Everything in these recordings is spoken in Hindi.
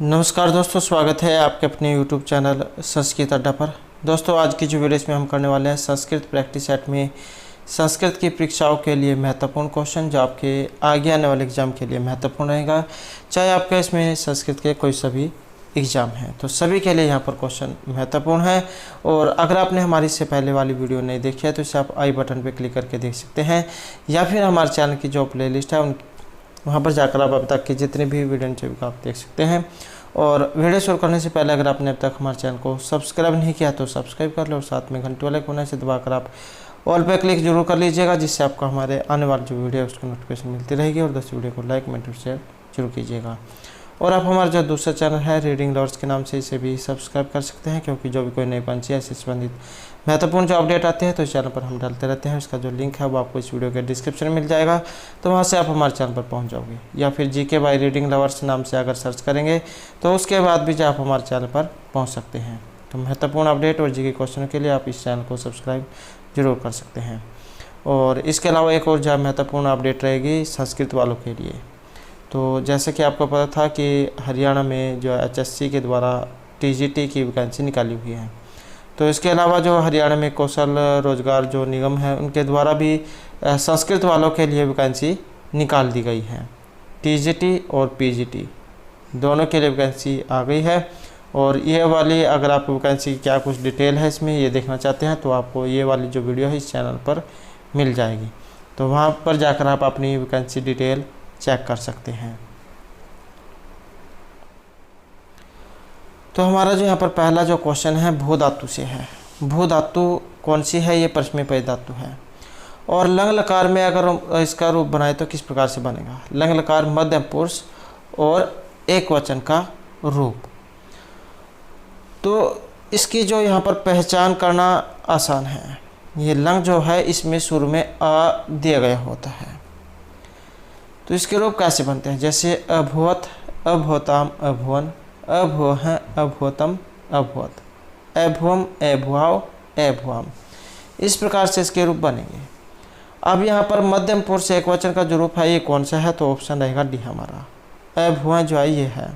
नमस्कार दोस्तों, स्वागत है आपके अपने YouTube चैनल संस्कृत अड्डा पर। दोस्तों, आज की जो वीडियो इसमें हम करने वाले हैं संस्कृत प्रैक्टिस सेट में संस्कृत की परीक्षाओं के लिए महत्वपूर्ण क्वेश्चन जो आपके आगे आने वाले एग्ज़ाम के लिए महत्वपूर्ण रहेगा, चाहे आपका इसमें संस्कृत के कोई सभी एग्ज़ाम हैं तो सभी के लिए यहाँ पर क्वेश्चन महत्वपूर्ण है। और अगर आपने हमारी इससे पहले वाली वीडियो नहीं देखी है तो इसे आप आई बटन पर क्लिक करके देख सकते हैं, या फिर हमारे चैनल की जो प्ले लिस्ट है वहाँ पर जाकर आप अब तक की जितनी भी वीडियो इंटरव्यू आप देख सकते हैं। और वीडियो शुरू करने से पहले अगर आपने अब तक हमारे चैनल को सब्सक्राइब नहीं किया तो सब्सक्राइब कर लो और साथ में घंटे वाले कोने से दबाकर आप ऑल पे क्लिक जरूर कर लीजिएगा, जिससे आपको हमारे आने वाली जो वीडियो है उसकी नोटिफिकेशन मिलती रहेगी। और दोस्तों, वीडियो को लाइक कमेंट और शेयर जरूर कीजिएगा। और आप हमारा जो दूसरा चैनल है रीडिंग लवर्स के नाम से इसे भी सब्सक्राइब कर सकते हैं, क्योंकि जो भी कोई नई पंछी है इससे संबंधित महत्वपूर्ण जो अपडेट आते हैं तो इस चैनल पर हम डालते रहते हैं। इसका जो लिंक है वो आपको इस वीडियो के डिस्क्रिप्शन में मिल जाएगा, तो वहाँ से आप हमारे चैनल पर पहुँच जाओगे। या फिर जीके बाय रीडिंग लवर्स नाम से अगर सर्च करेंगे तो उसके बाद भी आप हमारे चैनल पर पहुँच सकते हैं। तो महत्वपूर्ण अपडेट और जीके क्वेश्चनों के लिए आप इस चैनल को सब्सक्राइब जरूर कर सकते हैं। और इसके अलावा एक और जो महत्वपूर्ण अपडेट रहेगी संस्कृत वालों के लिए। तो जैसे कि आपको पता था कि हरियाणा में जो HSC के द्वारा TGT की वैकेंसी निकाली हुई है, तो इसके अलावा जो हरियाणा में कौशल रोजगार जो निगम है उनके द्वारा भी संस्कृत वालों के लिए वैकेंसी निकाल दी गई है। TGT और PGT दोनों के लिए वैकेंसी आ गई है। और ये वाली अगर आप वैकेंसी क्या कुछ डिटेल है इसमें ये देखना चाहते हैं तो आपको ये वाली जो वीडियो है इस चैनल पर मिल जाएगी, तो वहाँ पर जाकर आप अपनी वैकेंसी डिटेल चेक कर सकते हैं। तो हमारा जो यहाँ पर पहला जो क्वेश्चन है भू धातु से है। भू धातु कौन सी है? ये परस्मैपदी धातु है। और लंग लकार में अगर इसका रूप बनाए तो किस प्रकार से बनेगा? लंग लकार मध्यम पुरुष और एक वचन का रूप। तो इसकी जो यहाँ पर पहचान करना आसान है। ये लंग जो है इसमें शुरू में आ दिया गया होता है, तो इसके रूप कैसे बनते हैं? जैसे अभवत, अभवताम, अभवन, अभवह, अभवतम, अभवत, अभवम, अभवाव, अभवाम। इस प्रकार से इसके रूप बनेंगे। अब यहाँ पर मध्यम पुरुष एक वचन का जो रूप है ये कौन सा है? तो ऑप्शन रहेगा डी हमारा। अभवह जो है ये है।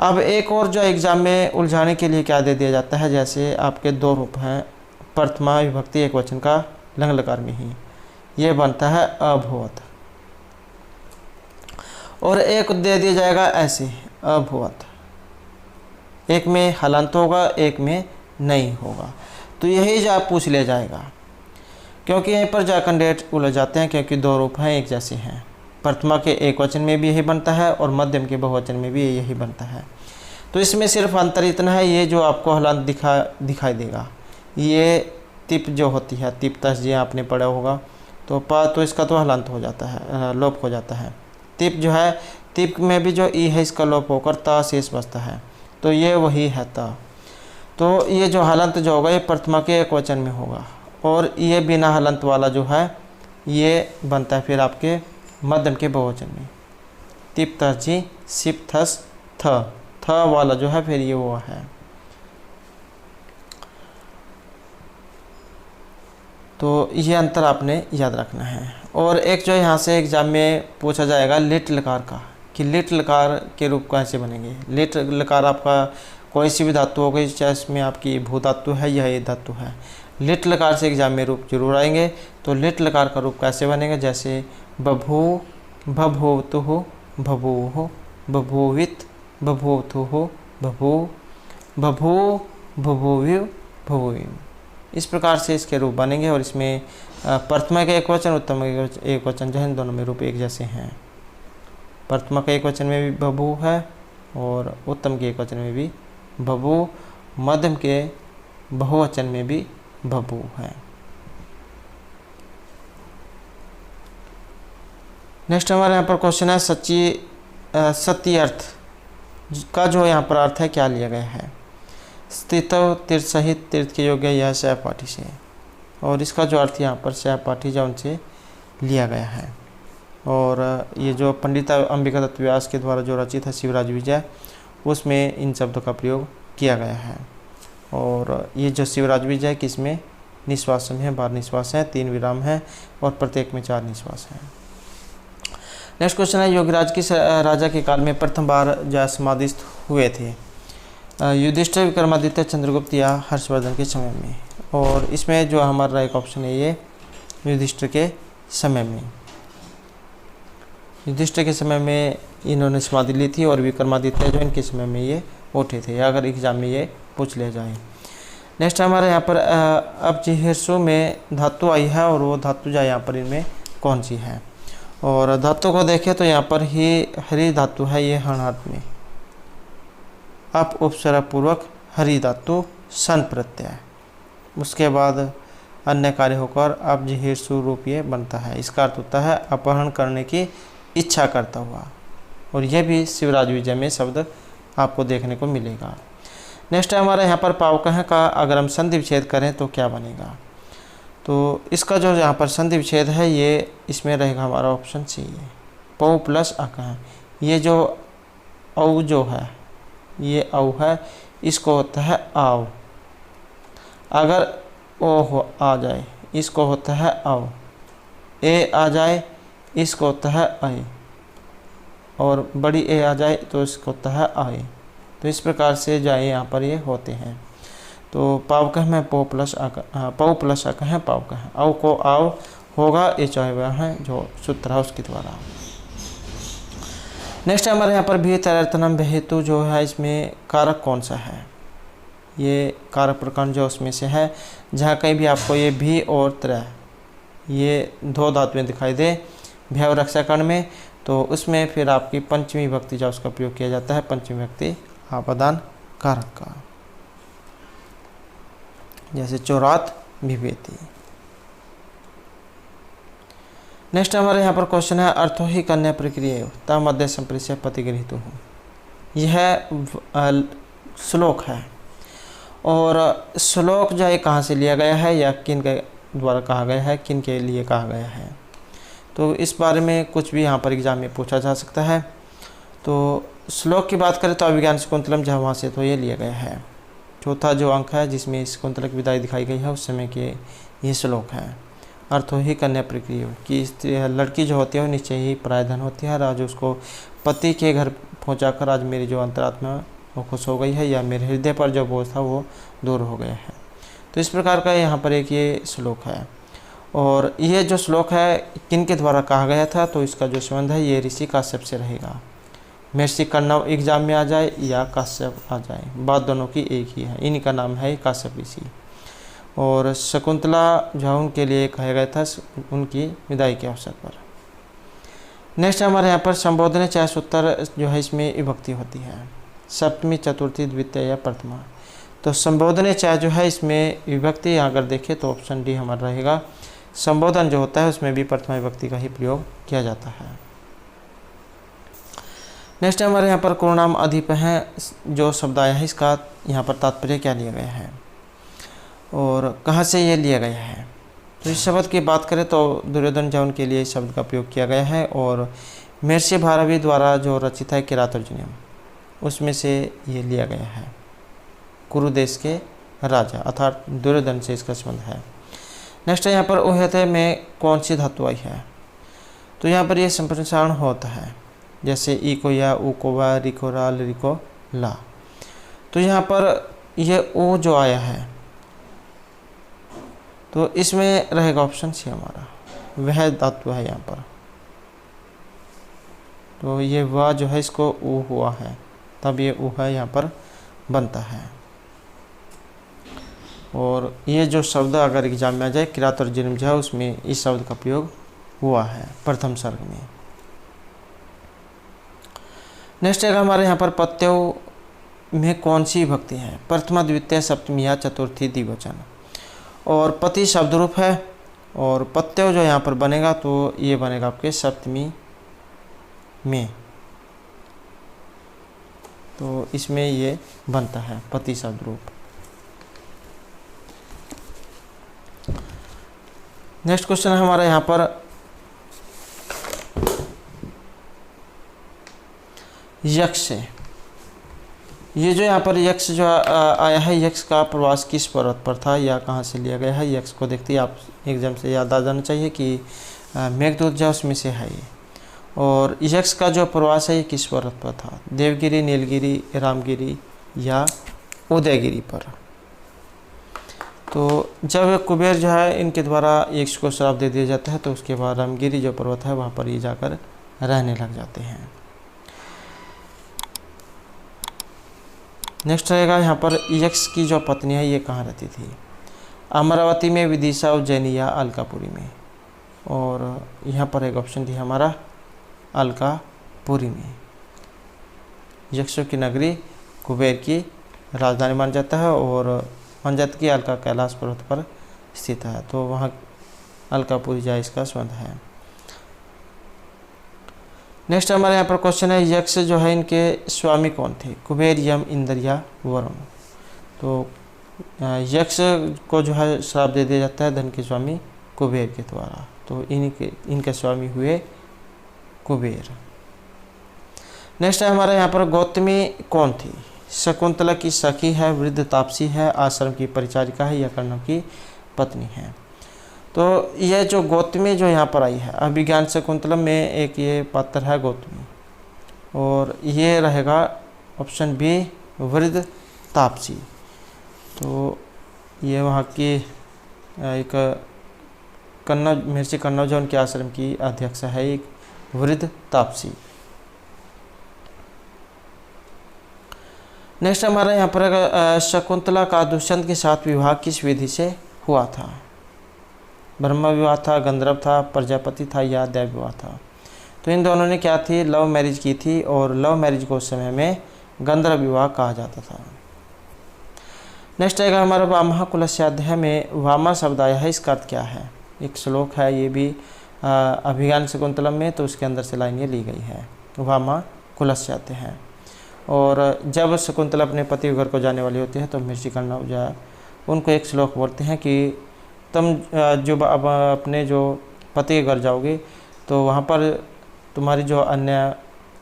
अब एक और जो एग्जाम में उलझाने के लिए क्या दे दिया जाता है, जैसे आपके दो रूप हैं प्रथमा विभक्ति एक वचन का लंग लकार में ही, ये बनता है अभवत। और एक दे दिया जाएगा ऐसे अभवत, एक में हलंत होगा एक में नहीं होगा। तो यही जो आप पूछ ले जाएगा, क्योंकि यहीं पर जा कैंडिडेट उलझ जाते हैं, क्योंकि दो रूप हैं एक जैसे हैं। प्रथमा के एक वचन में भी यही बनता है और मध्यम के बहुवचन में भी यही बनता है। तो इसमें सिर्फ अंतर इतना है, ये जो आपको हलंत दिखाई देगा ये तिप जो होती है, तिप तस जी आपने पढ़ा होगा, तो इसका तो हलंत हो जाता है, लोप हो जाता है। तिप जो है, तिप में भी जो ई है इसका लोप होकर ता शेष बचता है, तो ये वही है ता। तो ये जो हलंत जो होगा ये प्रथमा के एक वचन में होगा, और ये बिना हलंत वाला जो है ये बनता है फिर आपके मध्यम के बहुवचन में। तिप तस जी, सिप थस थ वाला जो है फिर ये वो है। तो ये अंतर आपने याद रखना है। और एक जो यहाँ से एग्जाम में पूछा जाएगा लिट लकार का, कि लिट लकार के रूप कैसे बनेंगे। लिट लकार आपका कोई सी भी धातु हो गई, चाहे इसमें आपकी भू धातु है या ये धातु है, लिट लकार से एग्जाम में रूप जरूर आएंगे। तो लिट लकार का रूप कैसे बनेगा? जैसे बभू, बभूतुः, बभूः, बभूवित, बभूथुः, बभू, बभू, बभूविव, बभूविम। इस प्रकार से इसके रूप बनेंगे। और इसमें प्रथमा के एक वचन, उत्तम के एक वचन जो है दोनों में रूप एक जैसे हैं। प्रथमा के एक वचन में भी बभू है और उत्तम के एक वचन में भी बभू, मध्यम के बहुवचन में भी बभू है। नेक्स्ट हमारे यहाँ पर क्वेश्चन है सत्य अर्थ का जो यहाँ पर अर्थ है क्या लिया गया है? स्थितव तीर्थ सहित तीर्थ के योग्य यह सहपाठी से, और इसका जो अर्थ यहाँ पर सहपाठी जो उनसे लिया गया है। और ये जो पंडित अंबिका दत्त व्यास के द्वारा जो रचित है शिवराज विजय, उसमें इन शब्दों का प्रयोग किया गया है। और ये जो शिवराज विजय किसमें निश्वास में है, 12 निश्वास हैं, 3 विराम हैं और प्रत्येक में 4 निश्वास हैं। नेक्स्ट क्वेश्चन है योगीराज किस राजा के काल में प्रथम बार जो समाधिस्थ हुए थे? युधिष्ठिर, विक्रमादित्य, चंद्रगुप्त या हर्षवर्धन के समय में। और इसमें जो हमारा एक ऑप्शन है ये युधिष्ठिर के समय में। युधिष्ठिर के समय में इन्होंने समाधि ली थी और विक्रमादित्य जो इनके समय में ये उठे थे, अगर एग्जाम में ये पूछ लिया जाए। नेक्स्ट हमारे यहाँ पर अपजिहीर्षु में धातु आई है और वो धातु जो यहाँ पर इनमें कौन सी है? और धातु को देखें तो यहाँ पर ही हरी धातु है, ये हणार्थ में अप उपसर्ग पूर्वक हरी धातु सन प्रत्यय, उसके बाद अन्य कार्य होकर अपजिहीर्षु रूप ये बनता है। इसका अर्थ होता है अपहरण करने की इच्छा करता हुआ, और यह भी शिवराज विजय में शब्द आपको देखने को मिलेगा। नेक्स्ट है हमारे यहाँ पर पावकह का अगर हम संधि विच्छेद करें तो क्या बनेगा? तो इसका जो यहाँ पर संधि विच्छेद है ये इसमें रहेगा हमारा ऑप्शन सी है, पौ प्लस अकह। ये जो औ जो है ये औ है, इसको होता है आव। अगर ओ हो आ जाए इसको होता है औ, ए आ जाए इसको होता है ऐ, और बड़ी ए आ जाए तो इसको होता है आए। तो इस प्रकार से जाए यहाँ पर ये होते हैं। तो पावकह में पौ प्लस अक है पावकह, औ को आव होगा, ये चाहे वह है जो सूत्र है उसके द्वारा। नेक्स्ट हमारे यहाँ पर भी तैरतनम हेतु जो है, इसमें कारक कौन सा है? ये कारक प्रकरण जो उसमें से है, जहाँ कहीं भी आपको ये भी और त्रय ये दो धातुएं दिखाई दे भय और रक्षाकरण में, तो उसमें फिर आपकी पंचमी विभक्ति जो उसका प्रयोग किया जाता है, पंचमी विभक्ति आपादान कारक का, जैसे चौरात विभेति। नेक्स्ट हमारे यहाँ पर क्वेश्चन है अर्थो ही कन्या प्रक्रिया ता मध्य संप्रेष्य प्रतिगृहित हो। यह श्लोक है, और श्लोक जो है कहाँ से लिया गया है या किन के द्वारा कहा गया है, किन के लिए कहा गया है, तो इस बारे में कुछ भी यहाँ पर एग्जाम में पूछा जा सकता है। तो श्लोक की बात करें तो अभिज्ञान शकुंतलम जहाँ वहाँ से तो ये लिया गया है। चौथा जो अंक है जिसमें शकुंतला की विदाई दिखाई गई है उस समय के ये श्लोक है। अर्थो ही कन्या प्रक्रिया कि लड़की जो होती है वो नीचे ही परायधन होती है, आज उसको पति के घर पहुँचाकर आज मेरी जो अंतरात्मा वो खुश हो गई है, या मेरे हृदय पर जो बोझ था वो दूर हो गया है। तो इस प्रकार का यहाँ पर एक ये श्लोक है, और ये जो श्लोक है किन के द्वारा कहा गया था, तो इसका जो संबंध है ये ऋषि काश्यप से रहेगा। महर्षि कण्व एग्जाम में आ जाए या काश्यप आ जाए, बात दोनों की एक ही है, इन्हीं का नाम है काश्यप ऋषि। और शकुंतला जो उनके लिए कहा गया था उनकी विदाई के अवसर पर। नेक्स्ट हमारे यहाँ पर संबोधन चाहे सूत्र जो है इसमें विभक्ति होती है, सप्तमी, चतुर्थी, द्वितीय या प्रथमा। तो संबोधन चाहे जो है इसमें विभक्ति अगर देखें तो ऑप्शन डी हमारा रहेगा। संबोधन जो होता है उसमें भी प्रथमा विभक्ति का ही प्रयोग किया जाता है। नेक्स्ट हमारे यहाँ पर कुरुनाम अधिप है, जो शब्द आया है इसका यहाँ पर तात्पर्य क्या लिया गया है और कहाँ से ये लिया गया है। तो इस शब्द की बात करें तो दुर्योधन जौन के लिए इस शब्द का प्रयोग किया गया है, और महर्षि भारवी द्वारा जो रचित है किरातर्जुनीयम उसमें से ये लिया गया है। कुरुदेश के राजा अर्थात दुर्योधन से इसका संबंध है। नेक्स्ट यहाँ पर उहते में कौन सी धातु आई है, तो यहाँ पर ये संप्रसारण होता है, जैसे ई को या, ऊ को वा, री को रा, ली को ला। तो यहाँ पर ये ओ जो आया है तो इसमें रहेगा ऑप्शन सी हमारा, वह धातु है यहाँ पर। तो ये वा जो है इसको ऊ हुआ है, तब ये ऊ है यहाँ पर बनता है। और ये जो शब्द अगर एग्जाम में आ जाए किरातर्जुनीयम जो है उसमें इस शब्द का प्रयोग हुआ है प्रथम सर्ग में। नेक्स्ट है हमारे यहाँ पर पत्यों में कौन सी विभक्ति है, प्रथमा, द्वितीय, सप्तमी या चतुर्थी द्विवचन। और पति शब्द रूप है, और पत्यों जो यहाँ पर बनेगा तो ये बनेगा आपके सप्तमी में, तो इसमें ये बनता है पति शब्द रूप। नेक्स्ट क्वेश्चन है हमारा यहाँ पर यक्ष। ये जो यहाँ पर यक्ष जो आया है, यक्ष का प्रवास किस पर्वत पर था या कहाँ से लिया गया है। यक्ष को देखते ही आप एग्जाम से याद आ जाना चाहिए कि मेघदूत जो उसमें से है ये। और यक्ष का जो प्रवास है ये किस पर्वत पर था? देवगिरी, नीलगिरी, रामगिरी या उदयगिरी पर। तो जब कुबेर जो है इनके द्वारा यक्ष को श्राप दे दिया जाता है तो उसके बाद रामगिरी जो पर्वत है वहाँ पर ये जाकर रहने लग जाते हैं। नेक्स्ट रहेगा यहाँ पर यक्ष की जो पत्नी है ये कहाँ रहती थी? अमरावती में, विदिशा, उज्जैनी या अलकापुरी में। और यहाँ पर एक ऑप्शन दिया हमारा अलकापुरी में। यक्षों की नगरी कुबेर की राजधानी मान जाता है और मान जाता है कि अलका कैलाश पर्वत पर स्थित है, तो वहाँ अलकापुरी जा इसका संबंध है। नेक्स्ट हमारे यहाँ पर क्वेश्चन है यक्ष जो है इनके स्वामी कौन थे? कुबेर, यम, इंद्र या वरुण। तो यक्ष को जो है श्राप दे दिया जाता है धन के स्वामी कुबेर के द्वारा, तो इनके स्वामी हुए कुबेर। नेक्स्ट है हमारे यहाँ पर गौतमी कौन थी? शकुंतला की सखी है, वृद्ध तापसी है, आश्रम की परिचारिका है या कर्ण की पत्नी है। तो यह जो गौतमी जो यहाँ पर आई है अभिज्ञान शकुंतलम में एक ये पात्र है गौतमी, और ये रहेगा ऑप्शन बी वृद्ध तापसी। तो ये वहाँ की एक कन्नौज, मिर्ची कन्नौज उनके आश्रम की अध्यक्ष है एक वृद्ध तापसी। नेक्स्ट हमारा यहाँ पर शकुंतला का दुष्यंत के साथ विवाह किस विधि से हुआ था? ब्रह्म विवाह था, गंधर्व था, प्रजापति था या दैव विवाह था। तो इन दोनों ने क्या थी? लव मैरिज की थी, और लव मैरिज को उस समय में गंधर्व विवाह कहा जाता था। नेक्स्ट आएगा हमारा वामा कुलस्याध्याय में वामा शब्द आया है, इसका अर्थ क्या है? एक श्लोक है ये भी अभिज्ञान शकुंतलम में, तो उसके अंदर से लाइन ये ली गई है, वामा कुलस्याध्याय है। और जब शकुंतला अपने पति के घर को जाने वाली होती है तो मिर्ची कन्नौज उनको एक श्लोक बोलते हैं कि तुम जो अब अपने जो पति के घर जाओगे तो वहाँ पर तुम्हारी जो अन्य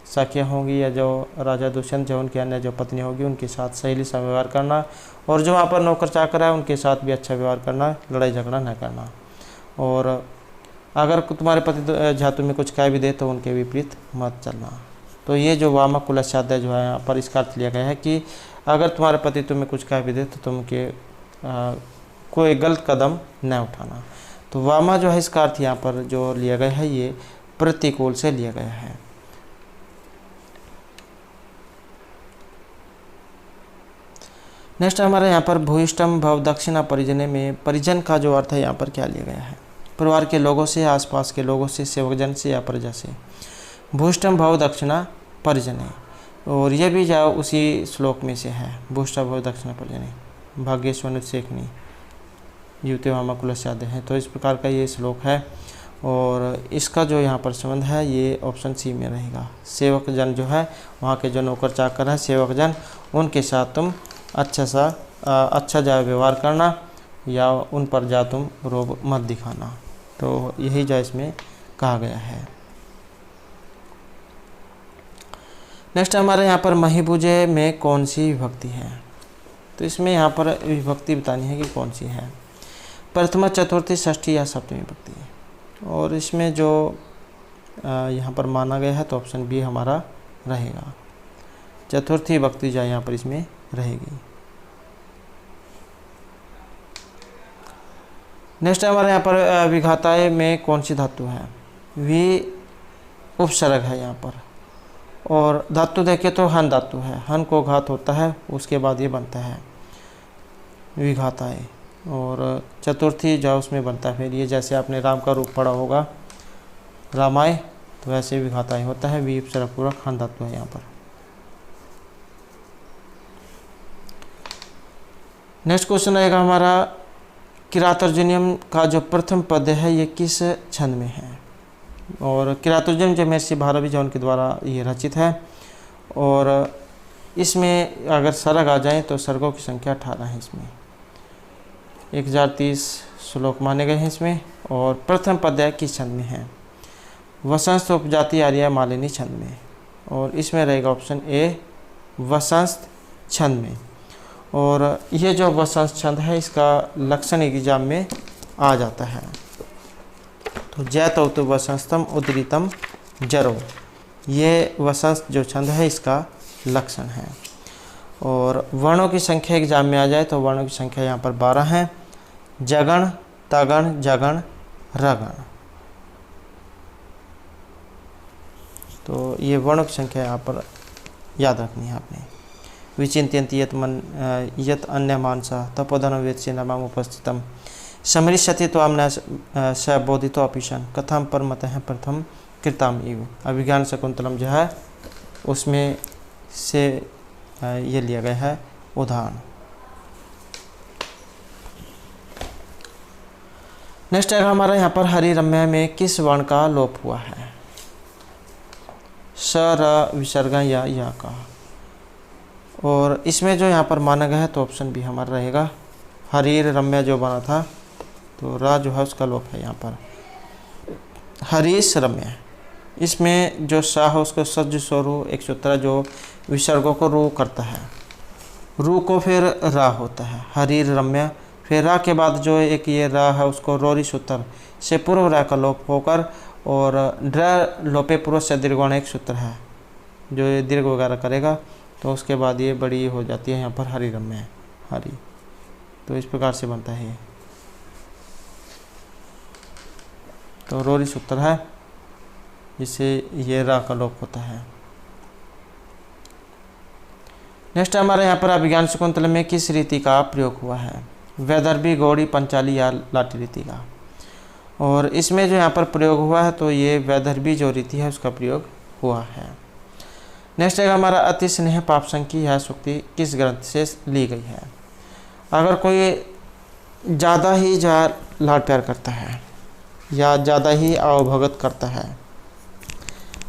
सखियाँ होंगी या जो राजा दुष्यंत जो उनकी अन्य जो पत्नी होगी उनके साथ सहेली सा व्यवहार करना, और जो वहाँ पर नौकर चाकर है उनके साथ भी अच्छा व्यवहार करना, लड़ाई झगड़ा न करना। और अगर तुम्हारे पति जहाँ तुम्हें कुछ कह भी दे तो उनके विपरीत मत चलना। तो ये जो वामा कुलस्याध्याय जो है यहाँ पर इसका अर्थ लिया गया है कि अगर तुम्हारे पति तुम्हें कुछ कह भी दे तो तुम के कोई गलत कदम न उठाना। तो वामा जो है इसका अर्थ यहाँ पर जो लिया गया है ये प्रतिकूल से लिया गया है। नेक्स्ट हमारे यहाँ पर भूयिष्ठम भव दक्षिणा परिजने में परिजन का जो अर्थ है यहाँ पर क्या लिया गया है? परिवार के लोगों से, आसपास के लोगों से, सेवकजन से या प्रजा से। भूष्टम भव दक्षिणा परिजने, और यह भी जाओ उसी श्लोक में से है, भूष्टा भव दक्षिणा परिजने, भाग्येश्वर शेखनी युवते वामा कुलस्याध्याय है। तो इस प्रकार का ये श्लोक है, और इसका जो यहाँ पर संबंध है ये ऑप्शन सी में रहेगा। सेवक जन जो है वहाँ के जो नौकर चाकर है सेवक जन, उनके साथ तुम अच्छा जा व्यवहार करना या उन पर जा तुम रोब मत दिखाना। तो यही जो इसमें कहा गया है। नेक्स्ट हमारे यहाँ पर महिभुजे में कौन सी विभक्ति है? तो इसमें यहाँ पर विभक्ति बतानी है कि कौन सी है। प्रथमा, चतुर्थी, षष्ठी या सप्तमी विभक्ति है। और इसमें जो यहाँ पर माना गया है तो ऑप्शन बी हमारा रहेगा, चतुर्थी विभक्ति जो यहाँ पर इसमें रहेगी। नेक्स्ट हमारे यहाँ पर विघाताय में कौन सी धातु है? वी उपसर्ग है यहाँ पर, और धातु देखें तो हन धातु है, हन को घात होता है उसके बाद ये बनता है विघाताय। और चतुर्थी जो उसमें बनता है फिर ये, जैसे आपने राम का रूप पढ़ा होगा रामाय, तो वैसे विघाताय होता है, वी उपसर्ग पूर्वक हन धातु है यहाँ पर। नेक्स्ट क्वेश्चन रहेगा हमारा किरातार्जुनीयम का जो प्रथम पद्य है ये किस छंद में है? और किरातार्जुनीयम जो महर्षि भारवी जो उनके द्वारा ये रचित है, और इसमें अगर सर्ग आ जाए तो सर्गों की संख्या 18 है। इसमें 1030 श्लोक माने गए हैं इसमें। और प्रथम पद्य किस छंद में है? वसंत उपजाति आर्या मालिनी छंद में, और इसमें रहेगा ऑप्शन ए वसंत छंद में। और ये जो वसंत छंद है इसका लक्षण एग्जाम में आ जाता है। तो जैत वसंतम उदरितम जरो, ये वसंत जो छंद है इसका लक्षण है। और वर्णों की संख्या एग्जाम में आ जाए तो वर्णों की संख्या यहाँ पर 12 है। जगण, तगण, जगण, रगण, तो ये वर्णों की संख्या यहाँ पर याद रखनी है आपने। विचिन्त्यन्ति यत् अन्यमानसा तपोधनं वेत्सि नमाम उपस्थितम समरिष्यति त्वां न स बोधितो अपिशन कथम परमतः प्रथम कृताम इव। अभिज्ञान शकुंतलम जो है उसमें से ये लिया गया है उदाहरण। नेक्स्ट है हमारा यहाँ पर हरि रम्य में किस वर्ण का लोप हुआ है? स, र, विसर्ग या का। और इसमें जो यहाँ पर माना गया है तो ऑप्शन भी हमारा रहेगा। हरीर रम्य जो बना था तो रा जो है उसका लोप है यहाँ पर। हरीश रम्य, इसमें जो सा है उसको सज स्वरू एक सूत्र जो विसर्गों को रू करता है, रू को फिर रा होता है। हरीर रम्य, फिर रा के बाद जो एक ये रा है उसको रोरी सूत्र से पूर्व रा का लोप होकर और ड्र लोपे पूर्व से दीर्घोण एक सूत्र है जो ये दीर्घ वगैरह करेगा तो उसके बाद ये बड़ी हो जाती है यहाँ पर हरि रम्य हरि। तो इस प्रकार से बनता है ये, तो रोरी सूत्र है जिससे ये रा का लोप होता है। नेक्स्ट हमारे यहाँ पर अभिज्ञान शकुंतल में किस रीति का प्रयोग हुआ है? वैदर्भी, गौड़ी, पंचाली या लाठी रीति का। और इसमें जो यहाँ पर प्रयोग हुआ है तो ये वैदर्भी जो रीति है उसका प्रयोग हुआ है। नेक्स्ट है हमारा अति स्नेह पाप संकी यह सूक्ति किस ग्रंथ से ली गई है? अगर कोई ज़्यादा ही लाड प्यार करता है या ज़्यादा ही अवभगत करता है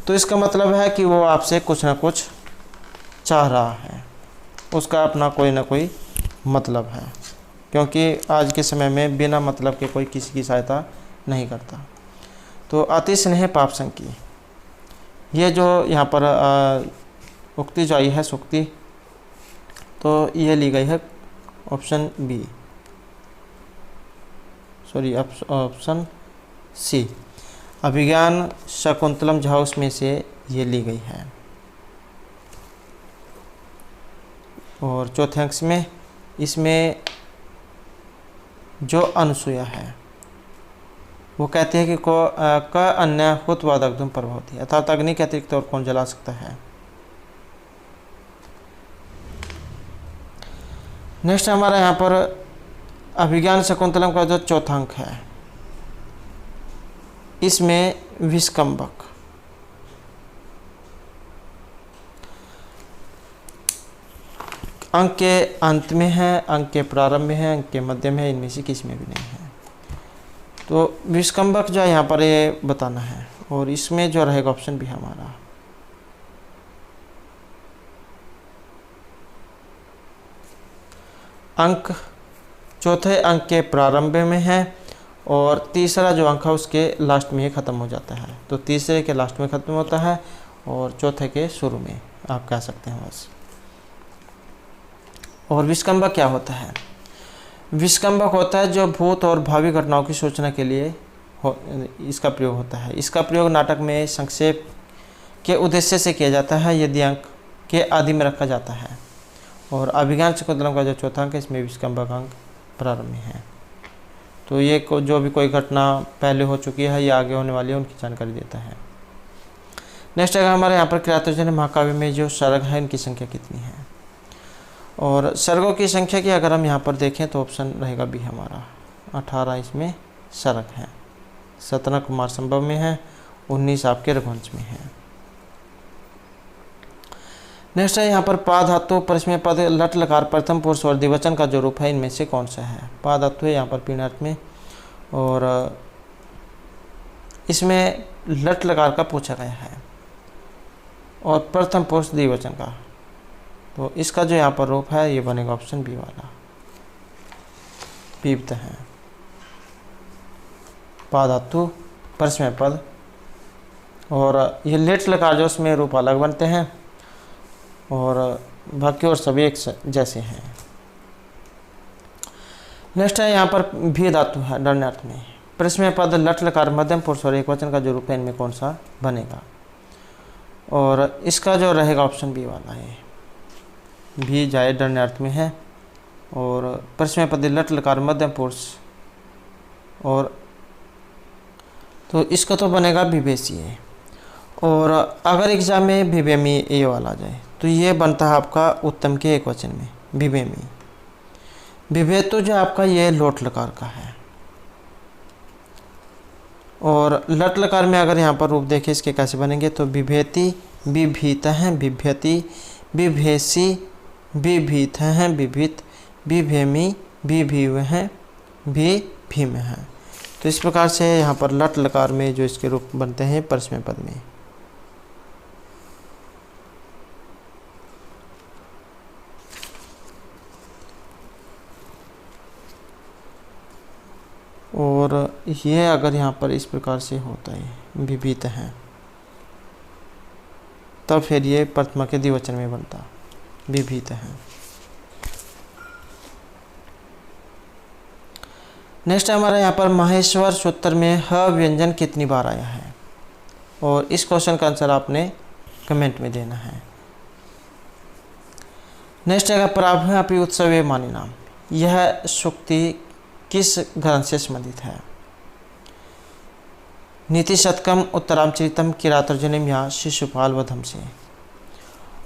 तो इसका मतलब है कि वो आपसे कुछ ना कुछ चाह रहा है, उसका अपना कोई ना कोई मतलब है, क्योंकि आज के समय में बिना मतलब के कोई किसी की सहायता नहीं करता। तो अति स्नेह पाप संकी, ये जो यहाँ पर उक्ति जो आई है सूक्ति तो ये ली गई है option B, sorry option C, Abhigyan Shakuntalam जो उसमें से ये ली गई है। और चौथे अंश में इसमें जो अनुसूया है वो कहते हैं कि क अन्य हुत्वादग्धम प्रभवती, अर्थात अग्नि के अतिरिक्त और कौन जला सकता है। नेक्स्ट हमारा यहाँ पर अभिज्ञान शकुंतलम का जो चौथा अंक है इसमें विस्कंबक, अंक के अंत में है, अंक के प्रारंभ में है, अंक के मध्य में है, इनमें से किसी में भी नहीं है। तो विस्कंबक जो है यहाँ पर ये बताना है और इसमें जो रहेगा ऑप्शन भी हमारा अंक चौथे अंक के प्रारंभ में है और तीसरा जो अंक है उसके लास्ट में ही ख़त्म हो जाता है। तो तीसरे के लास्ट में ख़त्म होता है और चौथे के शुरू में आप कह सकते हैं बस। और विस्कंबक क्या होता है? विस्कंबक होता है जो भूत और भावी घटनाओं की सूचना के लिए इसका प्रयोग होता है। इसका प्रयोग नाटक में संक्षेप के उद्देश्य से किया जाता है यदि अंक के आदि में रखा जाता है। और अभिज्ञान शकुंतलम का जो चौथा अंक है इसमें विस्कंबक अंक प्रारंभ में है। तो ये जो भी कोई घटना पहले हो चुकी है या आगे होने वाली है उनकी जानकारी देता है। नेक्स्ट है हमारे यहाँ पर किरातोजन महाकाव्य में जो सर्ग है इनकी संख्या कितनी है? और सर्गों की संख्या की अगर हम यहाँ पर देखें तो ऑप्शन रहेगा बी हमारा 18 इसमें सर्ग है, 17 कुमार संभव में है, 19 आपके रघुवंश में है। नेक्स्ट है यहाँ पर पा धातु परस्मय पद लट लकार प्रथम पुरुष और द्विवचन का जो रूप है इनमें से कौन सा है? पा धातु है यहाँ पर पीणार्थ में और इसमें लट लकार का पूछा गया है और प्रथम पुरुष द्विवचन का, तो इसका जो यहाँ पर रूप है ये बनेगा ऑप्शन बी वाला पीप्त है। पा धातु परस्मय पद और ये लेट लकार जो उसमें रूप अलग बनते हैं और बाकी और सभी एक जैसे हैं। नेक्स्ट है यहाँ पर भी धातु है दंडार्थ में, प्रश्न पद लट लकार मध्यम पुरुष और एक वचन का जो रूप है इनमें कौन सा बनेगा? और इसका जो रहेगा ऑप्शन बी वाला है, भी जाए डरने अर्थ में है। और परस्मै पदी लट लकार मध्यम पुरुष, और तो इसका तो बनेगा विभेषी है। और अगर एग्जाम में विभेमी ये वाला आ जाए तो ये बनता है आपका उत्तम के एक वचन में विभेमी। विभेद तो जो आपका ये लोट लकार का है। और लट लकार में अगर यहाँ पर रूप देखें इसके कैसे बनेंगे तो विभेति विभीत हैं विभ्यति विभेषी विभीत हैं विभित विभेमी विभीव हैं विभीम हैं। तो इस प्रकार से यहाँ पर लट लकार में जो इसके रूप बनते हैं परस्मै पद में। और ये अगर यहाँ पर इस प्रकार से होता है विभीत हैं, तब फिर ये प्रथमा के द्विवचन में बनता विभीत हैं। नेक्स्ट हमारा यहाँ पर माहेश्वर सूत्र में ह व्यंजन कितनी बार आया है, और इस क्वेश्चन का आंसर आपने कमेंट में देना है। नेक्स्ट है प्राभ्यापि उत्सवे मानी नाम, यह सूक्ति किस ग्रंथ से संबंधित है। नीति शतकम उत्तरामचरितम किरातार्जुनीम या शिशुपाल वधम से।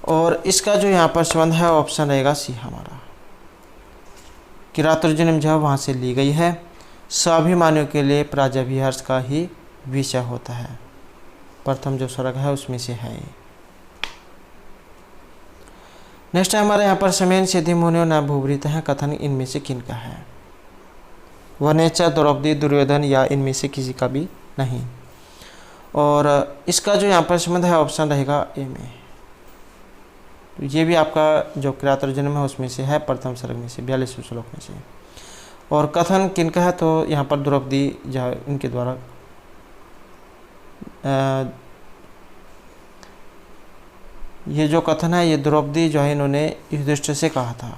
और इसका जो यहाँ पर संबंध है ऑप्शन रहेगा सी हमारा। किरातार्जुनीम जो वहाँ से ली गई है, स्वाभिमानियों के लिए प्राजाभिहर्ष का ही विषय होता है। प्रथम जो स्वर्ग है उसमें से है ये। नेक्स्ट है हमारे यहाँ पर समेन सिद्धि मुनियो न भूवृत है, कथन इनमें से किन का है। वनेचा द्रौपदी दुर्योधन या इनमें से किसी का भी नहीं। और इसका जो यहाँ पर संबंध है ऑप्शन रहेगा ए में। तो ये भी आपका जो किरातार्जुनीम है उसमें से है, प्रथम सर्ग में से 42वें श्लोक में से। और कथन किनका है तो यहाँ पर द्रौपदी जो है इनके द्वारा ये जो कथन है ये द्रौपदी जो है इन्होंने युधिष्ठिर से कहा था।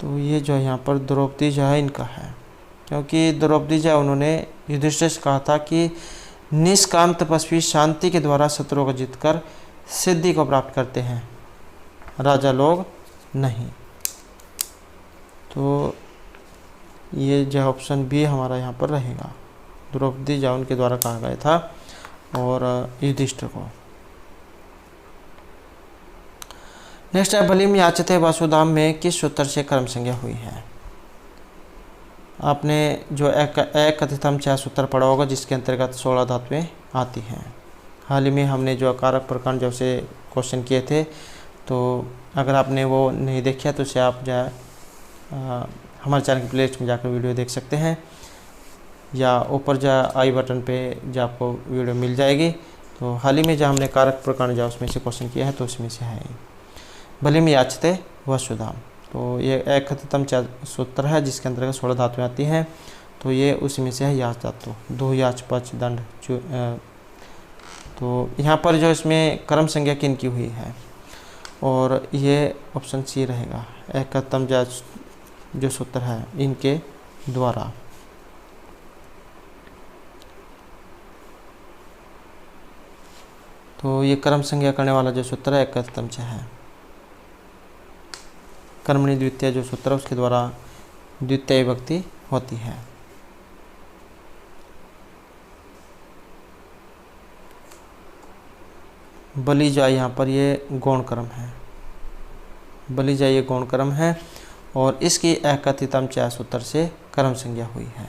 तो ये जो है यहाँ पर द्रौपदी जो है इनका है, क्योंकि द्रौपदी जो है उन्होंने युधिष्ठिर से कहा था कि निष्काम तपस्वी शांति के द्वारा शत्रुओं को जीतकर सिद्धि को प्राप्त करते हैं, राजा लोग नहीं। तो ये जो ऑप्शन बी हमारा यहाँ पर रहेगा, द्रौपदी जो उनके द्वारा कहा गया था और युधिष्ठिर को। नेक्स्ट है बलिम याचते वासुदाम में किस सूत्र से कर्म संज्ञा हुई है। आपने जो एक कथितम 6 सूत्र पढ़ा होगा जिसके अंतर्गत 16 धातुएं आती हैं। हाल ही में हमने जो कारक प्रकरण जो से क्वेश्चन किए थे, तो अगर आपने वो नहीं देखा तो उसे आप जो हमारे चैनल की प्लेलिस्ट में जाकर वीडियो देख सकते हैं, या ऊपर जो आई बटन पे जो आपको वीडियो मिल जाएगी। तो हाल ही में जो हमने कारक प्रकरण जो उसमें से क्वेश्चन किया है तो उसमें से है बलिम याचते वसुधाम। तो ये एक कथितम सूत्र है जिसके अंतर्गत 16 धातुएं आती हैं। तो ये उसमें से है याच धातु, दो याच पच दंड। तो यहाँ पर जो इसमें कर्म संज्ञा किन की हुई है, और ये ऑप्शन सी रहेगा, एक कथितम जो सूत्र है इनके द्वारा। तो ये कर्म संज्ञा करने वाला जो सूत्र है एक कथितम है। कर्मणि द्वितीय जो सूत्र है उसके द्वारा द्वितीय विभक्ति होती है। बलि जा यहाँ पर ये गौण कर्म है, बलि जा ये गौण कर्म है और इसकी एकथितम च सूत्र से कर्म संज्ञा हुई है।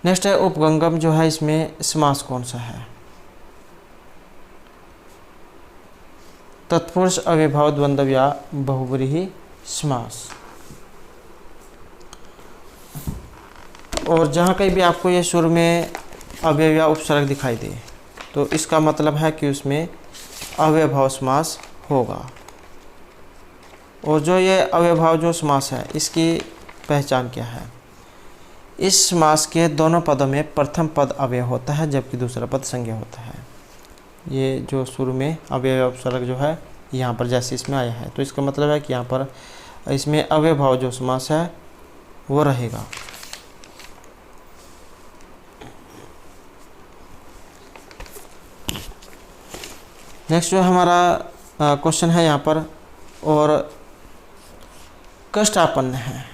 नेक्स्ट है उपगंगम जो है, इसमें समास कौन सा है। तत्पुरुष अव्यभाव द्वंद्व या बहुव्रीहि समास। और जहाँ कहीं भी आपको ये सुर में अव्यय या उपसर्ग दिखाई दे तो इसका मतलब है कि उसमें अव्यभाव समास होगा। और जो ये अव्यभाव जो समास है इसकी पहचान क्या है। इस समास के दोनों पदों में प्रथम पद अव्यय होता है जबकि दूसरा पद संज्ञा होता है। ये जो शुरू में अव्यय उपसर्ग जो है यहाँ पर जैसे इसमें आया है, तो इसका मतलब है कि यहाँ पर इसमें अव्ययभाव जो समास है वो रहेगा। नेक्स्ट जो हमारा क्वेश्चन है यहाँ पर, और कष्टापन्न है,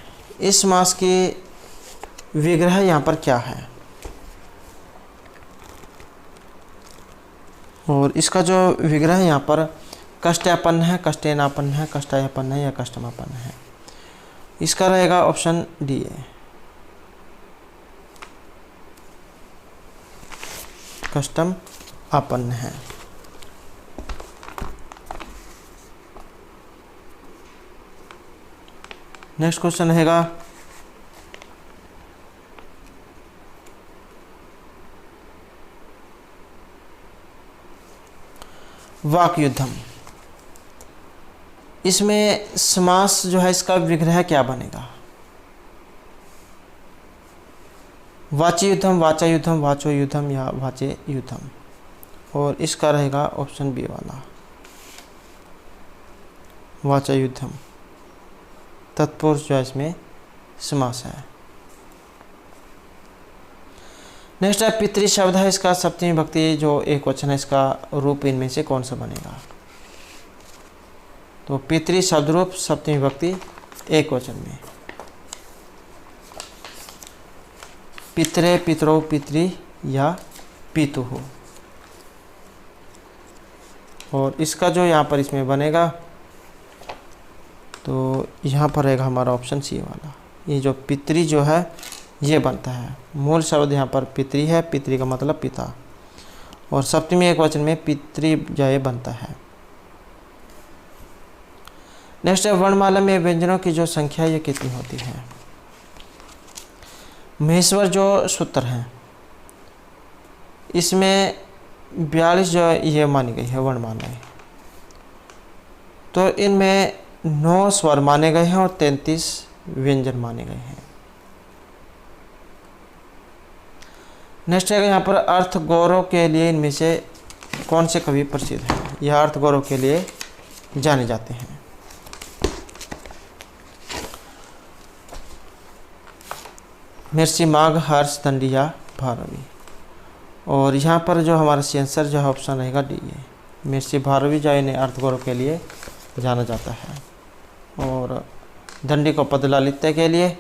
इस समास की विग्रह यहाँ पर क्या है? और इसका जो विग्रह है यहाँ पर कष्टापन्न है, कष्टेनापन्न है, कष्टायपन्न है या कष्टमापन्न है। इसका रहेगा ऑप्शन डी है, कष्टम आपन्न है। नेक्स्ट क्वेश्चन रहेगा वाक्युद्धम। इसमें समास जो है इसका विग्रह क्या बनेगा? वाची युद्धम, वाचा युद्धम, वाचो युद्धम या वाचे युद्धम। और इसका रहेगा ऑप्शन बी वाला, वाचा युद्धम। तत्पुरुष जो है इसमें समास है। नेक्स्ट है पितृ शब्द है, इसका सप्तमी विभक्ति जो एक वचन है इसका रूप इनमें से कौन सा बनेगा? तो पितृ शब्द रूप सप्तमी विभक्ति एक वचन में, पितरे, पितरो, पितृ या पितु हो। और इसका जो यहाँ पर इसमें बनेगा तो यहाँ पर रहेगा हमारा ऑप्शन सी वाला। ये जो पितृ जो है ये बनता है, मूल शब्द यहाँ पर पितृ है, पितृ का मतलब पिता, और सप्तमी एक वचन में पितृ जो ये बनता है। नेक्स्ट है वर्णमाला में व्यंजनों की जो संख्या ये कितनी होती है? महेश्वर जो सूत्र हैं इसमें 42 जो ये मानी गई है वर्णमालाएं, तो इनमें 9 स्वर माने गए हैं और 33 व्यंजन माने गए हैं। नेक्स्ट है यहाँ पर अर्थ गौरव के लिए इनमें से कौन से कवि प्रसिद्ध हैं? यह अर्थ गौरव के लिए जाने जाते हैं। महर्षि माघ, हर्ष, दंडी या भारवी। और यहाँ पर जो हमारा आंसर जो है ऑप्शन रहेगा डी है, महर्षि भारवी जो इन्हें अर्थ गौरव के लिए जाना जाता है, और दंडी को पदलालित्य के लिए,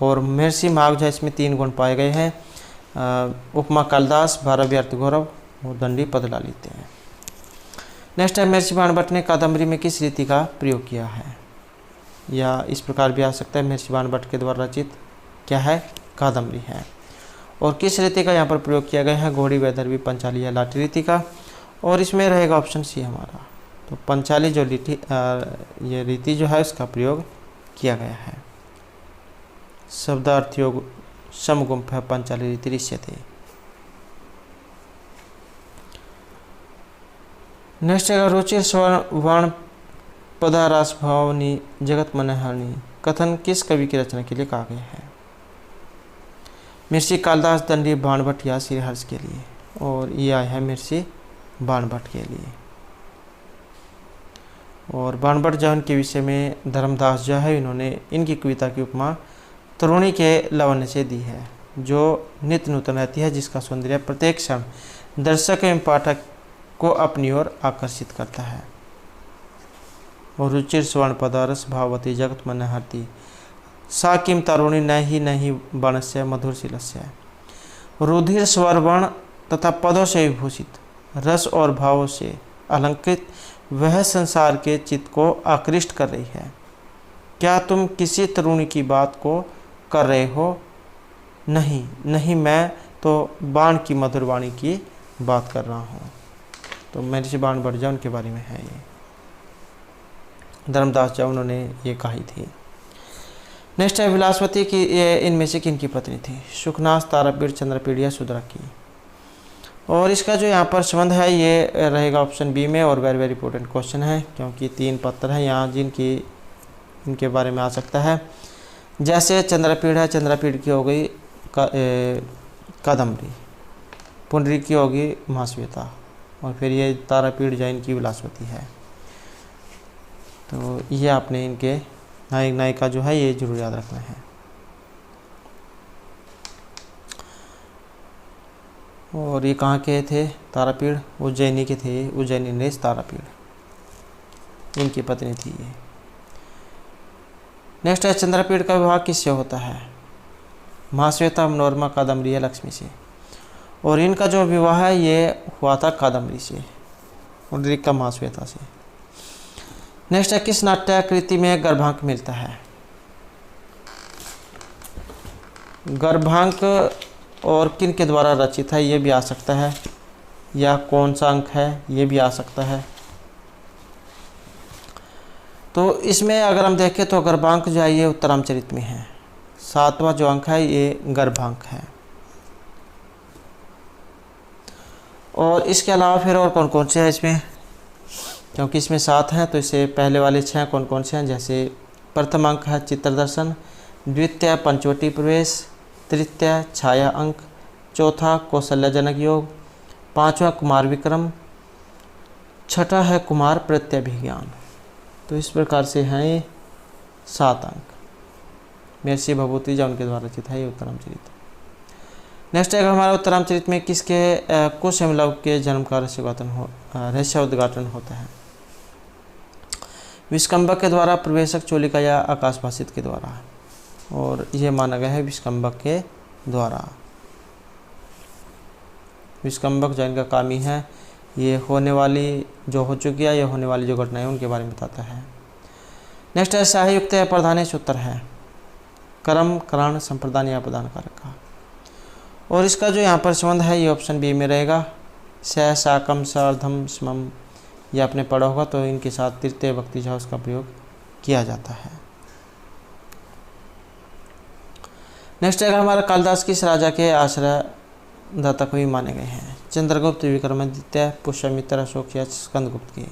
और महर्षि माघ जो इसमें 3 गुण पाए गए हैं, उपमा कालिदास, भारवी अर्थ गौरव और दंडी पदलालित्य है। नेक्स्ट है महर्षि बाणभट्ट ने कादम्बरी में किस रीति का प्रयोग किया है? या इस प्रकार भी आ सकता है, महर्षि बाणभट्ट के द्वारा रचित क्या है? कादम्बरी है। और किस रीति का यहाँ पर प्रयोग किया गया है? घोड़ी, वैदर्भी, पंचाली या लाठी रीति का। और इसमें रहेगा ऑप्शन सी हमारा, तो पंचाली जो ये रीति जो है उसका प्रयोग किया गया है। शब्दार्थ योग समगुम्फ है पंचाली रीति ऋष्यते। नेक्स्ट है रुचिर स्वर्ण पदारास भावनी जगत मनहरणी कथन किस कवि की रचना के लिए कहा गया है? महर्षि कालिदास, दंडी, बाणभट्ट या श्रीहर्ष के लिए। और ये आया है महर्षि बाणभट्ट के लिए। और बाणभट्ट जो उनके विषय में धर्मदास जो है इन्होंने इनकी कविता की उपमा तरुणी के लावण्य से दी है, जो नित्य नूतन रहती है, जिसका सौंदर्य प्रत्येक क्षण दर्शक एवं पाठक को अपनी ओर आकर्षित करता है। और रुचिर स्वर्ण पदारस भाववती जगत मनहरती सा किम तरुणी नहीं वर्णस्य मधुर शिलस्य। रुधिर स्वरवर्ण तथा पदों से विभूषित, रस और भावों से अलंकृत वह संसार के चित्त को आकृष्ट कर रही है। क्या तुम किसी तरुणी की बात को कर रहे हो? नहीं, मैं तो बाण की मधुर वाणी की बात कर रहा हूँ। तो महर्षि बाणभट्ट उनके बारे में है ये, धर्मदास जो उन्होंने ये कही थी। नेक्स्ट है विलासवती की, ये इनमें से किन की पत्नी थी? सुखनास, तारापीठ, चंद्रपीठ या सुदरा की। और इसका जो यहाँ पर संबंध है ये रहेगा ऑप्शन बी में, और वेरी इंपॉर्टेंट क्वेश्चन है क्योंकि 3 पत्र हैं यहाँ जिनकी इनके बारे में आ सकता है। जैसे चंद्रपीठ है, चंद्रपीठ की हो गई कादम्बरी, पुंडरी की होगी महाश्वेता, और फिर ये तारापीठ जो इनकी विलासवती है। तो ये आपने इनके नायक नायिका जो है ये जरूर याद रखना है। और ये कहाँ के थे? तारापीड़ उज्जैनी के थे, उज्जैनी नरेश तारापीड़, इनकी पत्नी थी ये। नेक्स्ट है चंद्रपीड़ का विवाह किससे होता है? महाश्वेता, मनोरमा, कादम्बरी या लक्ष्मी से। और इनका जो विवाह है ये हुआ था कादम्बरी से, पुंडरीक का महाश्वेता से। नेक्स्ट है किस नाट्यकृति में गर्भांक मिलता है? गर्भांक और किन के द्वारा रचित है ये भी आ सकता है, या कौन सा अंक है ये भी आ सकता है। तो इसमें अगर हम देखें तो गर्भांक जो है ये उत्तरामचरित में है। 7वां जो अंक है ये गर्भांक है। और इसके अलावा फिर और कौन कौन से हैं इसमें, क्योंकि इसमें 7 हैं तो इससे पहले वाले 6 कौन कौन से हैं? जैसे प्रथम अंक है चित्रदर्शन, द्वितीय पंचवटी प्रवेश, तृतीय छाया अंक, चौथा कौशल्यजनक योग, 5वां कुमार विक्रम, छठा है कुमार प्रत्यभिज्ञान। तो इस प्रकार से हैं ये 7 अंक। महर्षि भभूति जो उनके द्वारा रचित है ये उत्तरामचरित। नेक्स्ट है हमारा उत्तरामचरित में किसके कुश हेमलव के जन्म का रहस्य उद्घाटन होता है? विष्कंभक के द्वारा, प्रवेशक चोलिका या आकाशभाषित के द्वारा। और ये माना गया है विष्कंभक के द्वारा। विष्कंभक जो इनका कामी है ये होने वाली जो हो चुकी है या होने वाली जो घटनाएं उनके बारे में बताता है। नेक्स्ट है सहायुक्त या प्रधानेश उत्तर है? कर्म, करण, संप्रदान या प्रदान कारक का। और इसका जो यहाँ पर संबंध है ये ऑप्शन बी में रहेगा। स, साकम, सार्धम, समम, ये आपने पढ़ा होगा। तो इनके साथ तृतीय विभक्ति जो है उसका प्रयोग किया जाता है। नेक्स्ट है हमारा कालिदास किस राजा के आश्रयदाता कवि माने गए हैं? चंद्रगुप्त, विक्रमादित्य, पुष्यमित्र, अशोक या स्कंदगुप्त के।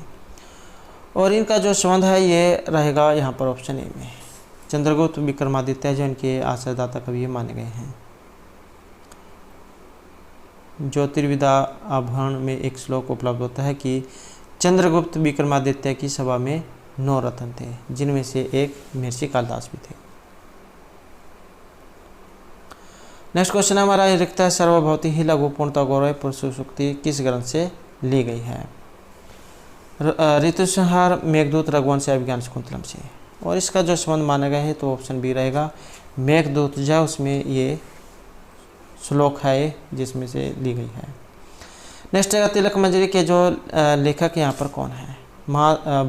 और इनका जो संबंध है ये रहेगा यहाँ पर ऑप्शन ए में। चंद्रगुप्त, विक्रमादित्य जो इनके आश्रयदाता कवि माने गए हैं। ज्योतिर्विद्या आभरण में एक श्लोक उपलब्ध होता है कि चंद्रगुप्त विक्रमादित्य की सभा में 9 रत्न थे, जिनमें से एक महर्षि कालिदास भी थे। नेक्स्ट क्वेश्चन हमारा रिक्त सर्वभौति ही लघु पूर्णता गौरव पुरुष सूक्ति किस ग्रंथ से ली गई है? ऋतुसंहार, मेघदूत, रघुवंश या विज्ञान शकुंतलम से। और इसका जो संबंध माना गया है तो ऑप्शन बी रहेगा। मेघदूत जो उसमें ये श्लोक है जिसमें से ली गई है। नेक्स्ट है तिलक मंजरी के जो लेखक यहाँ पर कौन है?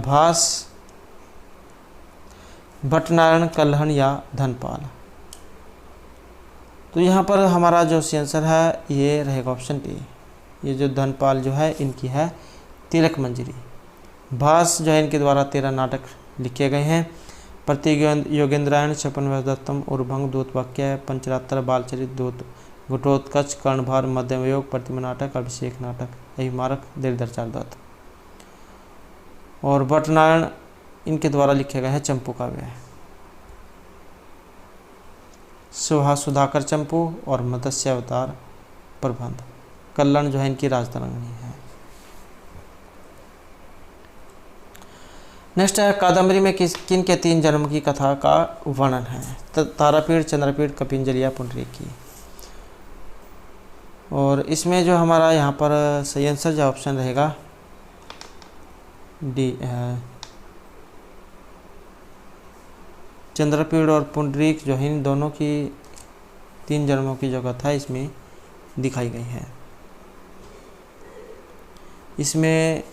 भास, भट्टनारायण, कल्हण या धनपाल। तो यहाँ पर हमारा जो आंसर है ये रहेगा ऑप्शन डी। ये जो धनपाल जो है इनकी है तिलक मंजरी। भास जो है इनके द्वारा 13 नाटक लिखे गए हैं। प्रतीक योगेंद्रायण, छपन दत्तम, उर्भंग, दूत वाक्य, पंचरात्र, बालचरित, दूत, घटोत्कच, कर्णभार, मध्यम योग, प्रतिमा नाटक, अभिषेक नाटक, अहिमारक, दीर्घचार दत्त। और भट्टनारायण इनके द्वारा लिखे गए हैं चंपू काव्य, सुधाकर चंपू और मत्स्य अवतार प्रबंध। कल्याण जो है इनकी राजतरंगिणी है। नेक्स्ट है कादम्बरी में किन के 3 जन्म की कथा का वर्णन है? तारापीड़, चंद्रपीड़, कपिंजल या पुंडरीक की। और इसमें जो हमारा यहाँ पर सही आंसर जो ऑप्शन रहेगा डी है। चंद्रपीड़ और पुंडरीक जो है इन दोनों की 3 जन्मों की जो कथा इसमें दिखाई गई है। इसमें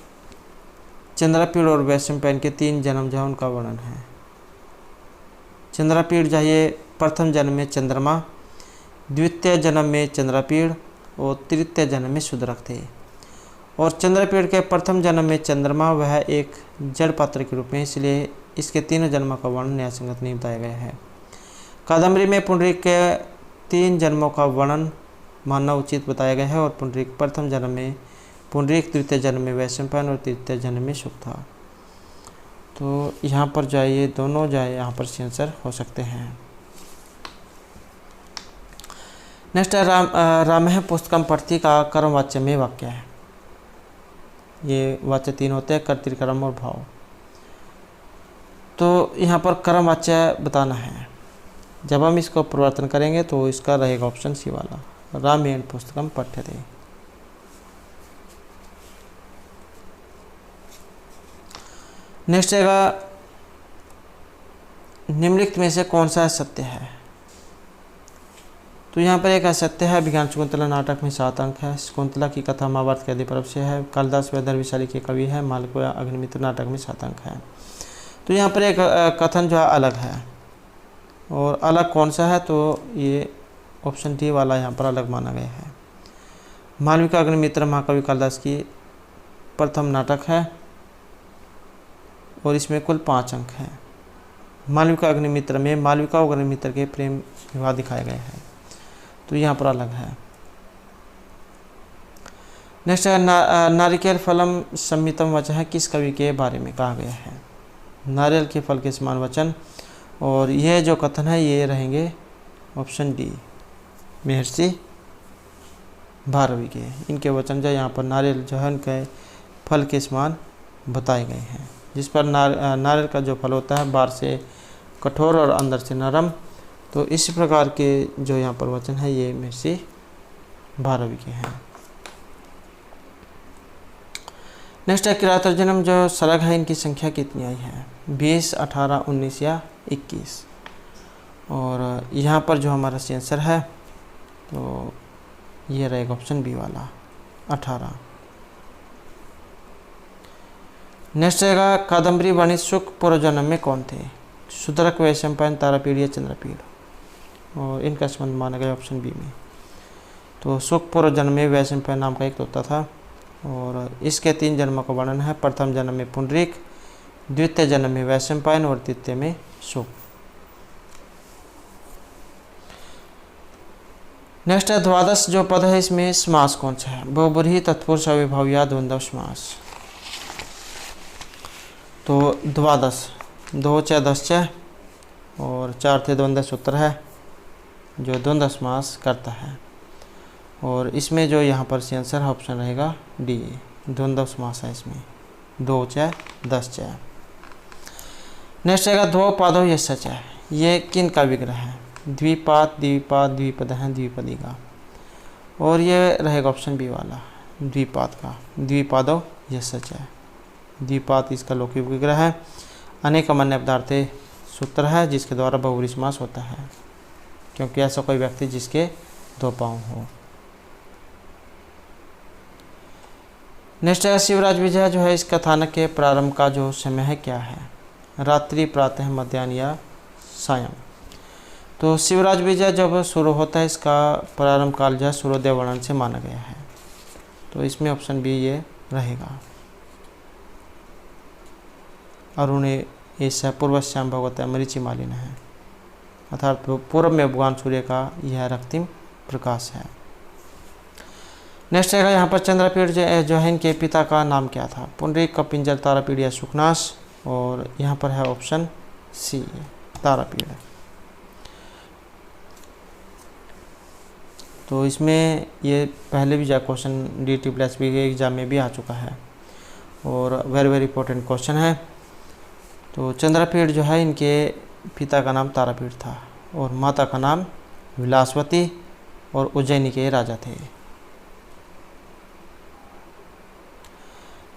चंद्रपीड़ और वैशंपायन के 3 जन्म जो है उनका वर्णन है। चंद्रपीड़ जो है प्रथम जन्म में चंद्रमा, द्वितीय जन्म में चंद्रपीड़ और तृतीय जन्म में शूद्रक थे। और चंद्रपीड़ के प्रथम जन्म में चंद्रमा वह एक जड़ पात्र के रूप में, इसलिए इसके 3 जन्मों का वर्णन न्याय संगत नहीं बताया गया है। कादम्बरी में पुंडरीक के 3 जन्मों का वर्णन मानना उचित बताया गया है। और पुंडरीक प्रथम जन्म में पुंडरीक, तृतीय जन्म में वैशंपायन और तृतीय जन्म में शुक था। तो यहाँ पर जो है ये दोनों जो है यहाँ पर आंसर हो सकते हैं। नेक्स्ट है राम पुस्तकम पठती का कर्मवाच्य में वाक्य है। ये वाच्य 3 होते हैं, कर्तृकर्म और भाव। तो यहाँ पर कर्मवाच्य बताना है। जब हम इसको परिवर्तन करेंगे तो इसका रहेगा ऑप्शन सी वाला, रामेण पुस्तकम पठ्यते। नेक्स्ट आएगा निम्नलिखित में से कौन सा सत्य है। तो यहाँ पर एक असत्य है, अभिज्ञान शकुंतला नाटक में 7 अंक है। शकुंतला की कथा महाभारत के आदि पर्व से है। कालिदास वेदर विशाली के कवि है। मालकोया अग्निमित्र नाटक में 7 अंक है। तो यहाँ पर एक कथन जो है अलग है, और अलग कौन सा है, तो ये ऑप्शन डी वाला यहाँ पर अलग माना गया है। मालविका अग्निमित्र महाकवि कालिदास की प्रथम नाटक है और इसमें कुल 5 अंक हैं। मालविका अग्निमित्र में मालविका और अग्निमित्र के प्रेम विवाह दिखाए गए हैं, तो यहाँ पर अलग है। नेक्स्ट है नारिकेल फलम संमितम वचन है, किस कवि के बारे में कहा गया है। नारियल के फल के समान वचन, और यह जो कथन है ये रहेंगे ऑप्शन डी महर्षि भारवी के। इनके वचन जो यहाँ पर नारियल जो है उनके फल के समान बताए गए हैं, जिस पर नारियल का जो फल होता है बाहर से कठोर और अंदर से नरम। तो इसी प्रकार के जो यहाँ पर वचन है ये महर्षि भारवी के हैं। नेक्स्ट है किरातर्जुनम जो सरग है इनकी संख्या कितनी आई है, 20, 18, 19 या 21। और यहाँ पर जो हमारा आंसर है तो ये रहेगा ऑप्शन बी वाला 18। नेक्स्ट रहेगा कादम्बरी वाणी शुक पूर्वजन्म में कौन थे, शूद्रक, वैशंपायन, तारापीड़ या चंद्रपीड़। और इनका संबंध माना गया ऑप्शन बी में। तो शुक पूर्वजन्म में वैशंपायन नाम का एक तोता था, और इसके 3 जन्मों का वर्णन है। प्रथम जन्म में पुंडरीक, द्वितीय जन्म में वैशंपायन और तृतीय में शुक। नेक्स्ट है द्वादश जो पद है इसमें समास कौन सा है, बहुब्रीहि, तत्पुरुष, अविभाव या द्वंद्व समास। तो द्वादश 2 च 10 च और 4 थे द्वंद्व सूत्र है जो द्वंद्व समास करता है, और इसमें जो यहाँ पर आंसर है ऑप्शन रहेगा डी द्वंद्व समास है इसमें 2 च 10 च। नेक्स्ट रहेगा ध्वो पादो यश च, ये किन का विग्रह है, द्विपाद, द्विपाद, द्विपद है, द्विपदी का। और ये रहेगा ऑप्शन बी वाला द्विपाद का, द्विपादो यश च। द्विपाद इसका लौकिक विग्रह है। अनेक अमान्य पदार्थे सूत्र है जिसके द्वारा बहुब्रीहि समास होता है, क्योंकि ऐसा कोई व्यक्ति जिसके 2 पाँव हो। नेक्स्ट है शिवराज विजय जो है इस कथानक के प्रारंभ का जो समय है क्या है, रात्रि, प्रातः, मध्याह्न या सायं। तो शिवराज विजय जब शुरू होता है इसका प्रारंभ काल जो है सूर्योदय वर्णन से माना गया है, तो इसमें ऑप्शन बी ये रहेगा। अरुणे ऐसा पूर्वश्याम भगवता मरीचि मालिन है, अर्थात पूर्व में भगवान सूर्य का यह रक्तिम प्रकाश है। नेक्स्ट है यहाँ पर चंद्रपीड़ जो है इनके पिता का नाम क्या था, पुंडरीक, कपिंजर, तारापीड़ या शुकनाश। और यहाँ पर है ऑप्शन सी तारापीड़। तो इसमें ये पहले भी जा क्वेश्चन DT+B के एग्जाम में भी आ चुका है, और वेरी इंपॉर्टेंट क्वेश्चन है। तो चंद्रपीड़ जो है इनके पिता का नाम तारापीड़ था, और माता का नाम विलासवती, और उज्जैनी के राजा थे।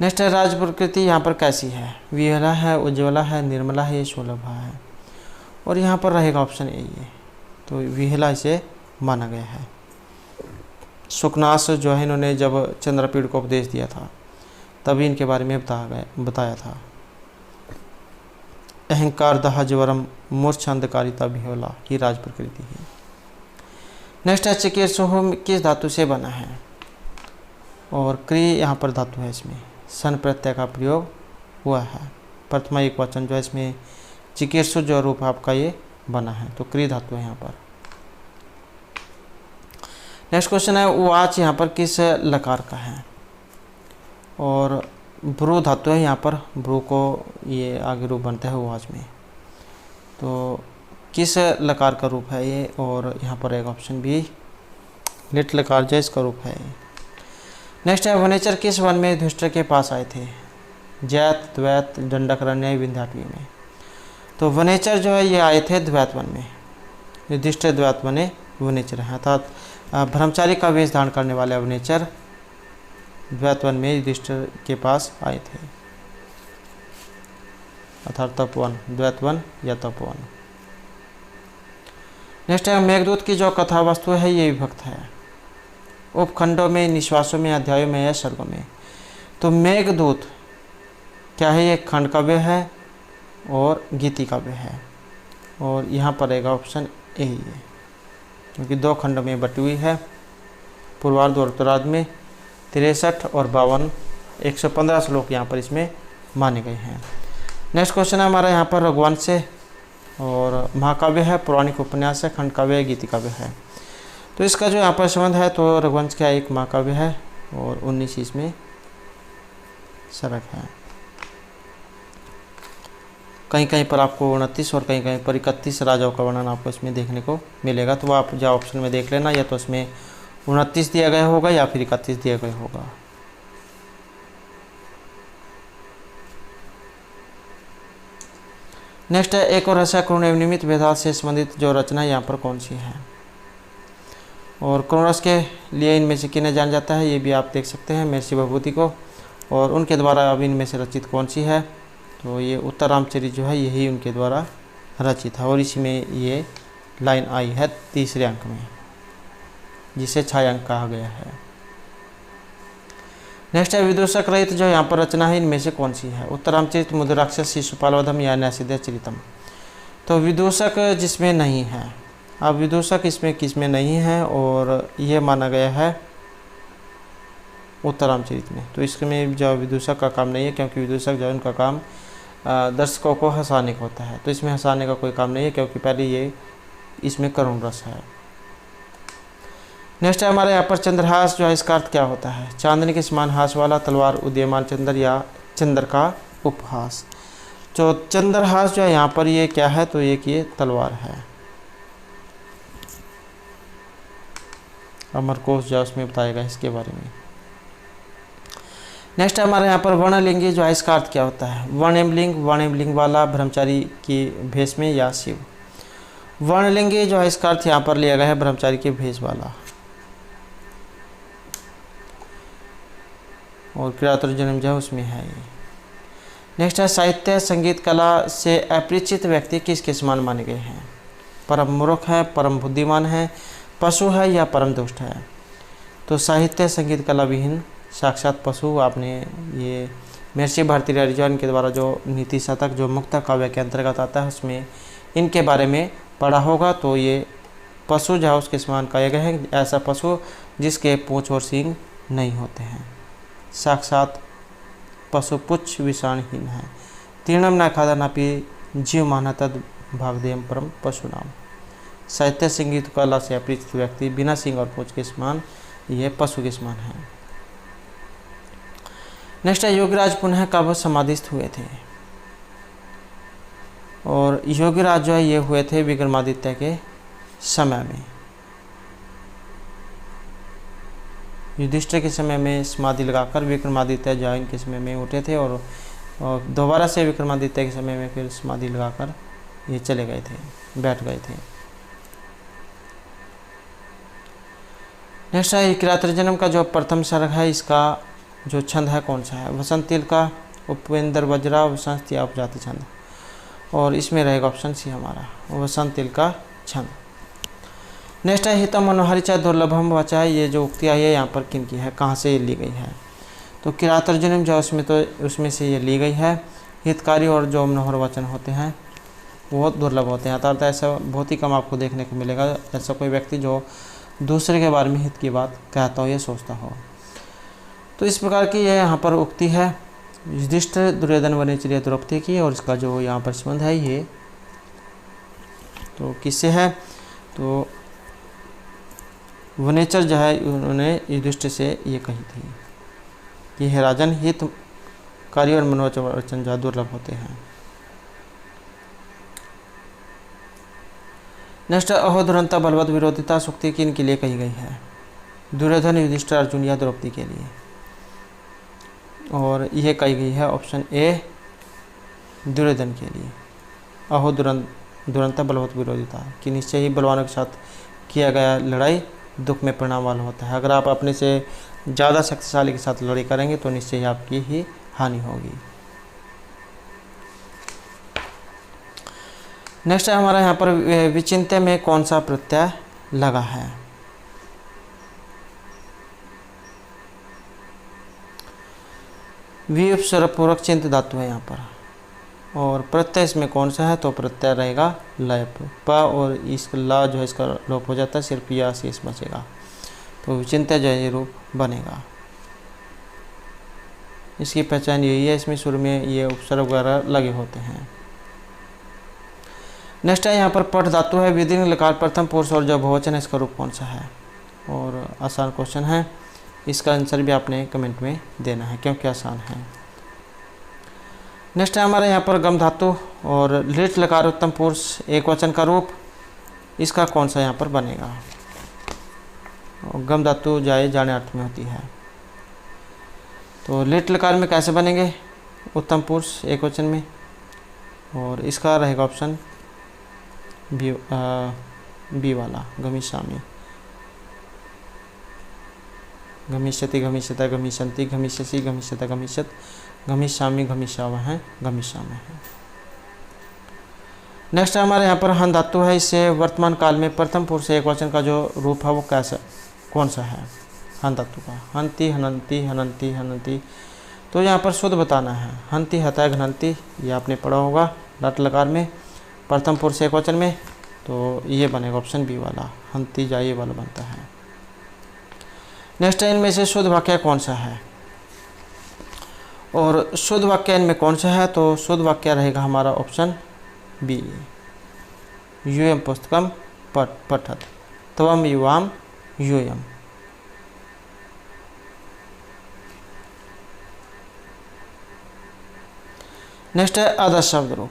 नेक्स्ट है राज प्रकृति यहाँ पर कैसी है, विहला है, उज्ज्वला है, निर्मला है, शोलभा है। और यहाँ पर रहेगा ऑप्शन ए ये, तो विहला इसे माना गया है। शुकनाश जो है इन्होंने जब चंद्रपीड़ को उपदेश दिया था तभी इनके बारे में बताया था। अहंकार, दाह, ज्वरम, मूर्छा, अंधकारिता, विह्वला ही राज प्रकृति है। नेक्स्ट है चिकीर्षोह किस धातु से बना है, और क्री यहाँ पर धातु है, इसमें सन प्रत्यय का प्रयोग हुआ है। प्रथमा एक वचन जो है इसमें चिकीर्षु जो रूप आपका ये बना है, तो क्री धातु है यहाँ पर। नेक्स्ट क्वेश्चन है उवाच यहाँ पर किस लकार का है, और ब्रू धातु है यहाँ पर, ब्रू को ये आगे रूप बनता है उवाच में, तो किस लकार का रूप है ये, और यहाँ पर एक ऑप्शन बी लिट लकार जो इसका रूप है। नेक्स्ट है वनेचर किस वन में युधिष्ठिर के पास आए थे, जैत, द्वैत, दंडकारण्य, विंध्याटवी में। तो वनेचर जो है ये आए थे द्वैत वन में, युधिष्ठिर द्वैत वने वनेचर है, अर्थात ब्रह्मचारी का वेश धारण करने वाले वनेचर द्वैत वन में युधिष्ठिर के पास आए थे। अर्थात तपोवन, द्वैतवन या तपोवन। नेक्स्ट है मेघदूत की जो कथा वस्तु है ये विभक्त है उपखंडों में, निश्वासों में, अध्यायों में या सर्गों में। तो मेघदूत क्या है, ये खंड काव्य है और गीति काव्य है, और यहाँ पर रहेगा ऑप्शन ए ही है, क्योंकि 2 खंडों में बटी हुई है, पूर्वार्ध और उत्तरार्ध में। 63 और 52 115 श्लोक यहाँ पर इसमें माने गए हैं। नेक्स्ट क्वेश्चन है हमारा यहाँ पर रघुवंश से, और महाकाव्य है, पौराणिक उपन्यास है, खंड काव्य है, गीति काव्य है। तो इसका जो यहाँ पर संबंध है, तो रघुवंश का एक महाकाव्य है और 19 इसमें सरक है। कहीं कहीं पर आपको 29 और कहीं कहीं पर 31 राजाओं का वर्णन आपको इसमें देखने को मिलेगा। तो आप जो ऑप्शन में देख लेना, या तो इसमें 29 दिया गया होगा या फिर 31 दिया गया होगा। नेक्स्ट है एक और रसा करुण एवं निमित्त भेदाल से संबंधित जो रचना यहाँ पर कौन सी है, और करुण रस के लिए इनमें से किन्हें जाना जाता है, ये भी आप देख सकते हैं महर्षि भभूति को, और उनके द्वारा अब इनमें से रचित कौन सी है, तो ये उत्तर रामचरित जो है यही उनके द्वारा रचित है, और इसमें ये लाइन आई है 3रे अंक में, जिसे छायांक कहा गया है। नेक्स्ट है विदूषक रहित जो यहाँ पर रचना है इनमें से कौन सी है, उत्तर रामचरित, मधुराक्षस, शिशुपालवधम या न्यासिध्य चरितम। तो विदूषक जिसमें नहीं है, अब विदूषक इसमें किसमें नहीं है, और ये माना गया है उत्तर रामचरित में। तो इसमें जो विदूषक का काम नहीं है, क्योंकि विदूषक जो उनका काम दर्शकों को हंसाने का होता है, तो इसमें हंसाने का कोई काम नहीं है, क्योंकि पहले ये इसमें करुण रस है। नेक्स्ट है हमारे यहाँ पर चंद्रहास जो है, इसका अर्थ क्या होता है, चांदनी के समान हास वाला, तलवार, उदीयमान चंद्र या चंद्र का उपहास। जो चंद्रहास जो है यहाँ पर ये क्या है, तो ये तलवार है। अमरकोश जो उसमें बताएगा इसके बारे में। नेक्स्ट है हमारे यहाँ पर वर्णलिंगी जो है, इसका अर्थ क्या होता है, वर्णलिंग वाला, ब्रह्मचारी की भेष में या शिव। वर्णलिंगी जो है इसका अर्थ यहाँ पर लिया गया है ब्रह्मचारी के भेष वाला, और किरातुर जन्म जो है उसमें है ये। नेक्स्ट है साहित्य संगीत कला से अपरिचित व्यक्ति किसके समान माने गए हैं, परम मूर्ख है, परम बुद्धिमान है, पशु है या परम दुष्ट है। तो साहित्य संगीत कला विहीन साक्षात पशु। आपने ये महर्षि भारतीय हरिजन के द्वारा जो नीति शतक जो मुक्ता काव्य के अंतर्गत आता है उसमें इनके बारे में पढ़ा होगा। तो ये पशु जो है उसके समान कहा गया है, ऐसा पशु जिसके पूंछ और सींग नहीं होते हैं, साक्षात पशु पुच्छ विषाणहीन है। तीर्णम न खादा नापी जीव माना तद भागदेयम परम पशु नाम। साहित्य संगीत कला से अपरिचित व्यक्ति बिना सींग और पूंछ के समान, ये पशु के समान है। नेक्स्ट है योगीराज पुनः कब समाधिस्थ हुए थे, और योगीराज जो है ये हुए थे विक्रमादित्य के समय में। युधिष्ठिर के समय में समाधि लगाकर विक्रमादित्य जो है इनके समय में उठे थे, और दोबारा से विक्रमादित्य के समय में फिर समाधि लगाकर ये चले गए थे, बैठ गए थे। नेक्स्ट है किरातुर जन्म का जो प्रथम सर्ग है इसका जो छंद है कौन सा है, वसंतिल का, उपेंद्र वज्रा, वसंत या उपजाति छंद। और इसमें रहेगा ऑप्शन सी हमारा वसंतिल का छंद। नेक्स्ट है हितम मनोहरी चाहे दुर्लभम वचा है, ये जो उक्ति आई है यहाँ पर किन की है, कहाँ से ये ली गई है। तो किरातुर जन्म जो उसमें से ये ली गई है। हितकारी और जो मनोहर वचन होते हैं वो दुर्लभ होते हैं, अर्थात ऐसा बहुत ही कम आपको देखने को मिलेगा ऐसा कोई व्यक्ति जो दूसरे के बारे में हित की बात कहता हो या सोचता हो। तो इस प्रकार की यह यहाँ पर उक्ति है युधिष्ठिर दुर्योधन वनेचर्या द्रौपदी की, और इसका जो यहाँ पर संबंध है ये तो किससे है, तो वनेचर जो है उन्होंने युधिष्ठिर से ये कही थी कि हे राजन हित कार्य और मनोवचन जो दुर्लभ होते हैं। नेक्स्ट अहो दुरंता बलवत विरोधिता सुक्ति किन के लिए कही गई है, दुर्योधन, युधिष्ठिर, अर्जुन या द्रौपदी के लिए। और यह कही गई है ऑप्शन ए दुर्योधन के लिए। अहो दुरंता बलवत विरोधिता कि निश्चय ही बलवानों के साथ किया गया लड़ाई दुख में परिणाम वाला होता है। अगर आप अपने से ज़्यादा शक्तिशाली के साथ लड़ाई करेंगे तो निश्चय ही आपकी ही हानि होगी। नेक्स्ट है हमारा यहाँ पर विचिन्त्य में कौन सा प्रत्यय लगा है। वि उपसर्ग पूर्वक चिंत धातु है यहाँ पर, और प्रत्यय इसमें कौन सा है, तो प्रत्यय रहेगा लय। प और इस ला जो है इसका लोप हो जाता है, सिर्फ या शेष बचेगा, तो विचिन्त्य जो है ये रूप बनेगा। इसकी पहचान यही है, इसमें शुरू में ये उपसर्ग वगैरह लगे होते हैं। नेक्स्ट है यहाँ पर पठ धातु है, विधिलिंग लकार प्रथम पुरुष और जो बहुवचन है इसका रूप कौन सा है। और आसान क्वेश्चन है, इसका आंसर भी आपने कमेंट में देना है क्योंकि आसान है। नेक्स्ट है हमारा यहाँ पर गम धातु और लिट लकार उत्तम पुरुष एक वचन का रूप, इसका कौन सा यहाँ पर बनेगा। और गम धातु जाए जाने अर्थ में होती है, तो लिट लकार में कैसे बनेंगे, उत्तम पुरुष एक वचन में, और इसका रहेगा ऑप्शन बी वाला, गमिष्यामि। गमिष्यति, गमिष्यता, गमिष्यन्ति, गमिष्यसि, गमिष्यता, गमिष्यत, गमिष्यामि, गमिष्यावः, गमिष्यामः है। नेक्स्ट हमारे यहाँ पर हन धातु है, इससे वर्तमान काल में प्रथम पुरुष एक वचन का जो रूप है वो कैसा कौन सा है हन धातु का। हन्ति, हनन्ति, हनन्ति, हनन्ति, तो यहाँ पर शुद्ध बताना है। हन्ति, हतः, घनन्ति, ये आपने पढ़ा होगा लट लकार में प्रथम पुरुष एक वचन में, तो ये बनेगा ऑप्शन बी वाला, हन्ति जा ये वाला बनता है। नेक्स्ट है इनमें से शुद्ध वाक्य कौन सा है, और शुद्ध वाक्य इनमें कौन सा है, तो शुद्ध वाक्य रहेगा हमारा ऑप्शन बी, यूयम पुस्तकम पठत त्वम युवाम यूयम। नेक्स्ट है आदर्श शब्द रूप।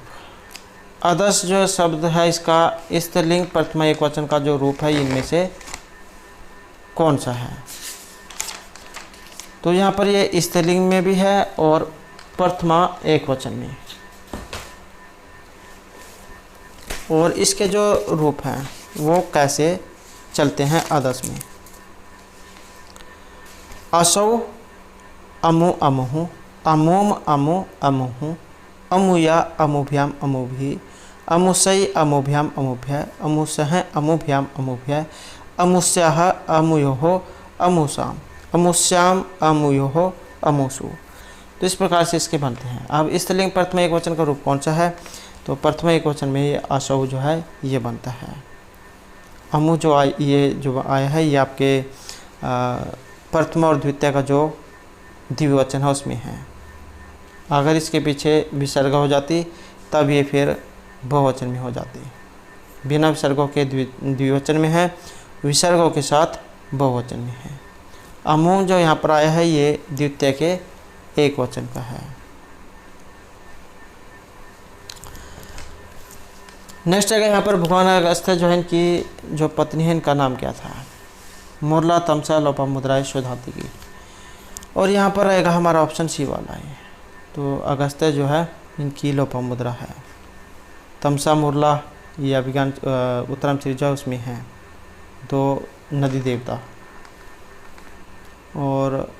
आदर्श जो शब्द है इसका स्त्रीलिंग प्रथमा एक वचन का जो रूप है इनमें से कौन सा है, तो यहाँ पर ये स्त्रीलिंग में भी है और प्रथमा एक वचन में, और इसके जो रूप हैं वो कैसे चलते हैं आदर्श में। असौ अमु अमुहु, अमुम अमु अमुहु, अमुया अमुभ्याम अमुभि, अमुसै अमुभ्याम अमुभ्य, अमुसह अमुभ्याम अमुभ्य, अमुस्याह अमुयोः अमुसाम, अमुस्याम अमुयोः अमुसु। तो इस प्रकार से इसके बनते हैं। अब स्त्रीलिंग प्रथमा एक वचन का रूप कौन सा है, तो प्रथमा एक वचन में ये असौ जो है ये बनता है। अमु जो ये जो आया है ये आपके प्रथमा और द्वितीय का जो द्विवचन है उसमें है। अगर इसके पीछे विसर्ग हो जाती तब ये फिर बहुवचन में हो जाती। बिना विसर्गों के द्विवचन में है, विसर्गों के साथ बहुवचन में है। अमु जो यहाँ पर आया है ये द्वितीय के एक वचन का है। नेक्स्ट है यहाँ पर भगवान अगस्त्य जो है इनकी जो पत्नी है इनका नाम क्या था, मुरला, तमसा, लोपामुद्रा, शोधातिकी, और यहाँ पर रहेगा हमारा ऑप्शन सी वाला है। तो अगस्त्य जो है इनकी लोपामुद्रा है। तमसा, मुरला ये अभिज्ञान उत्तरम त्रिजा उसमें है, दो नदी देवता, और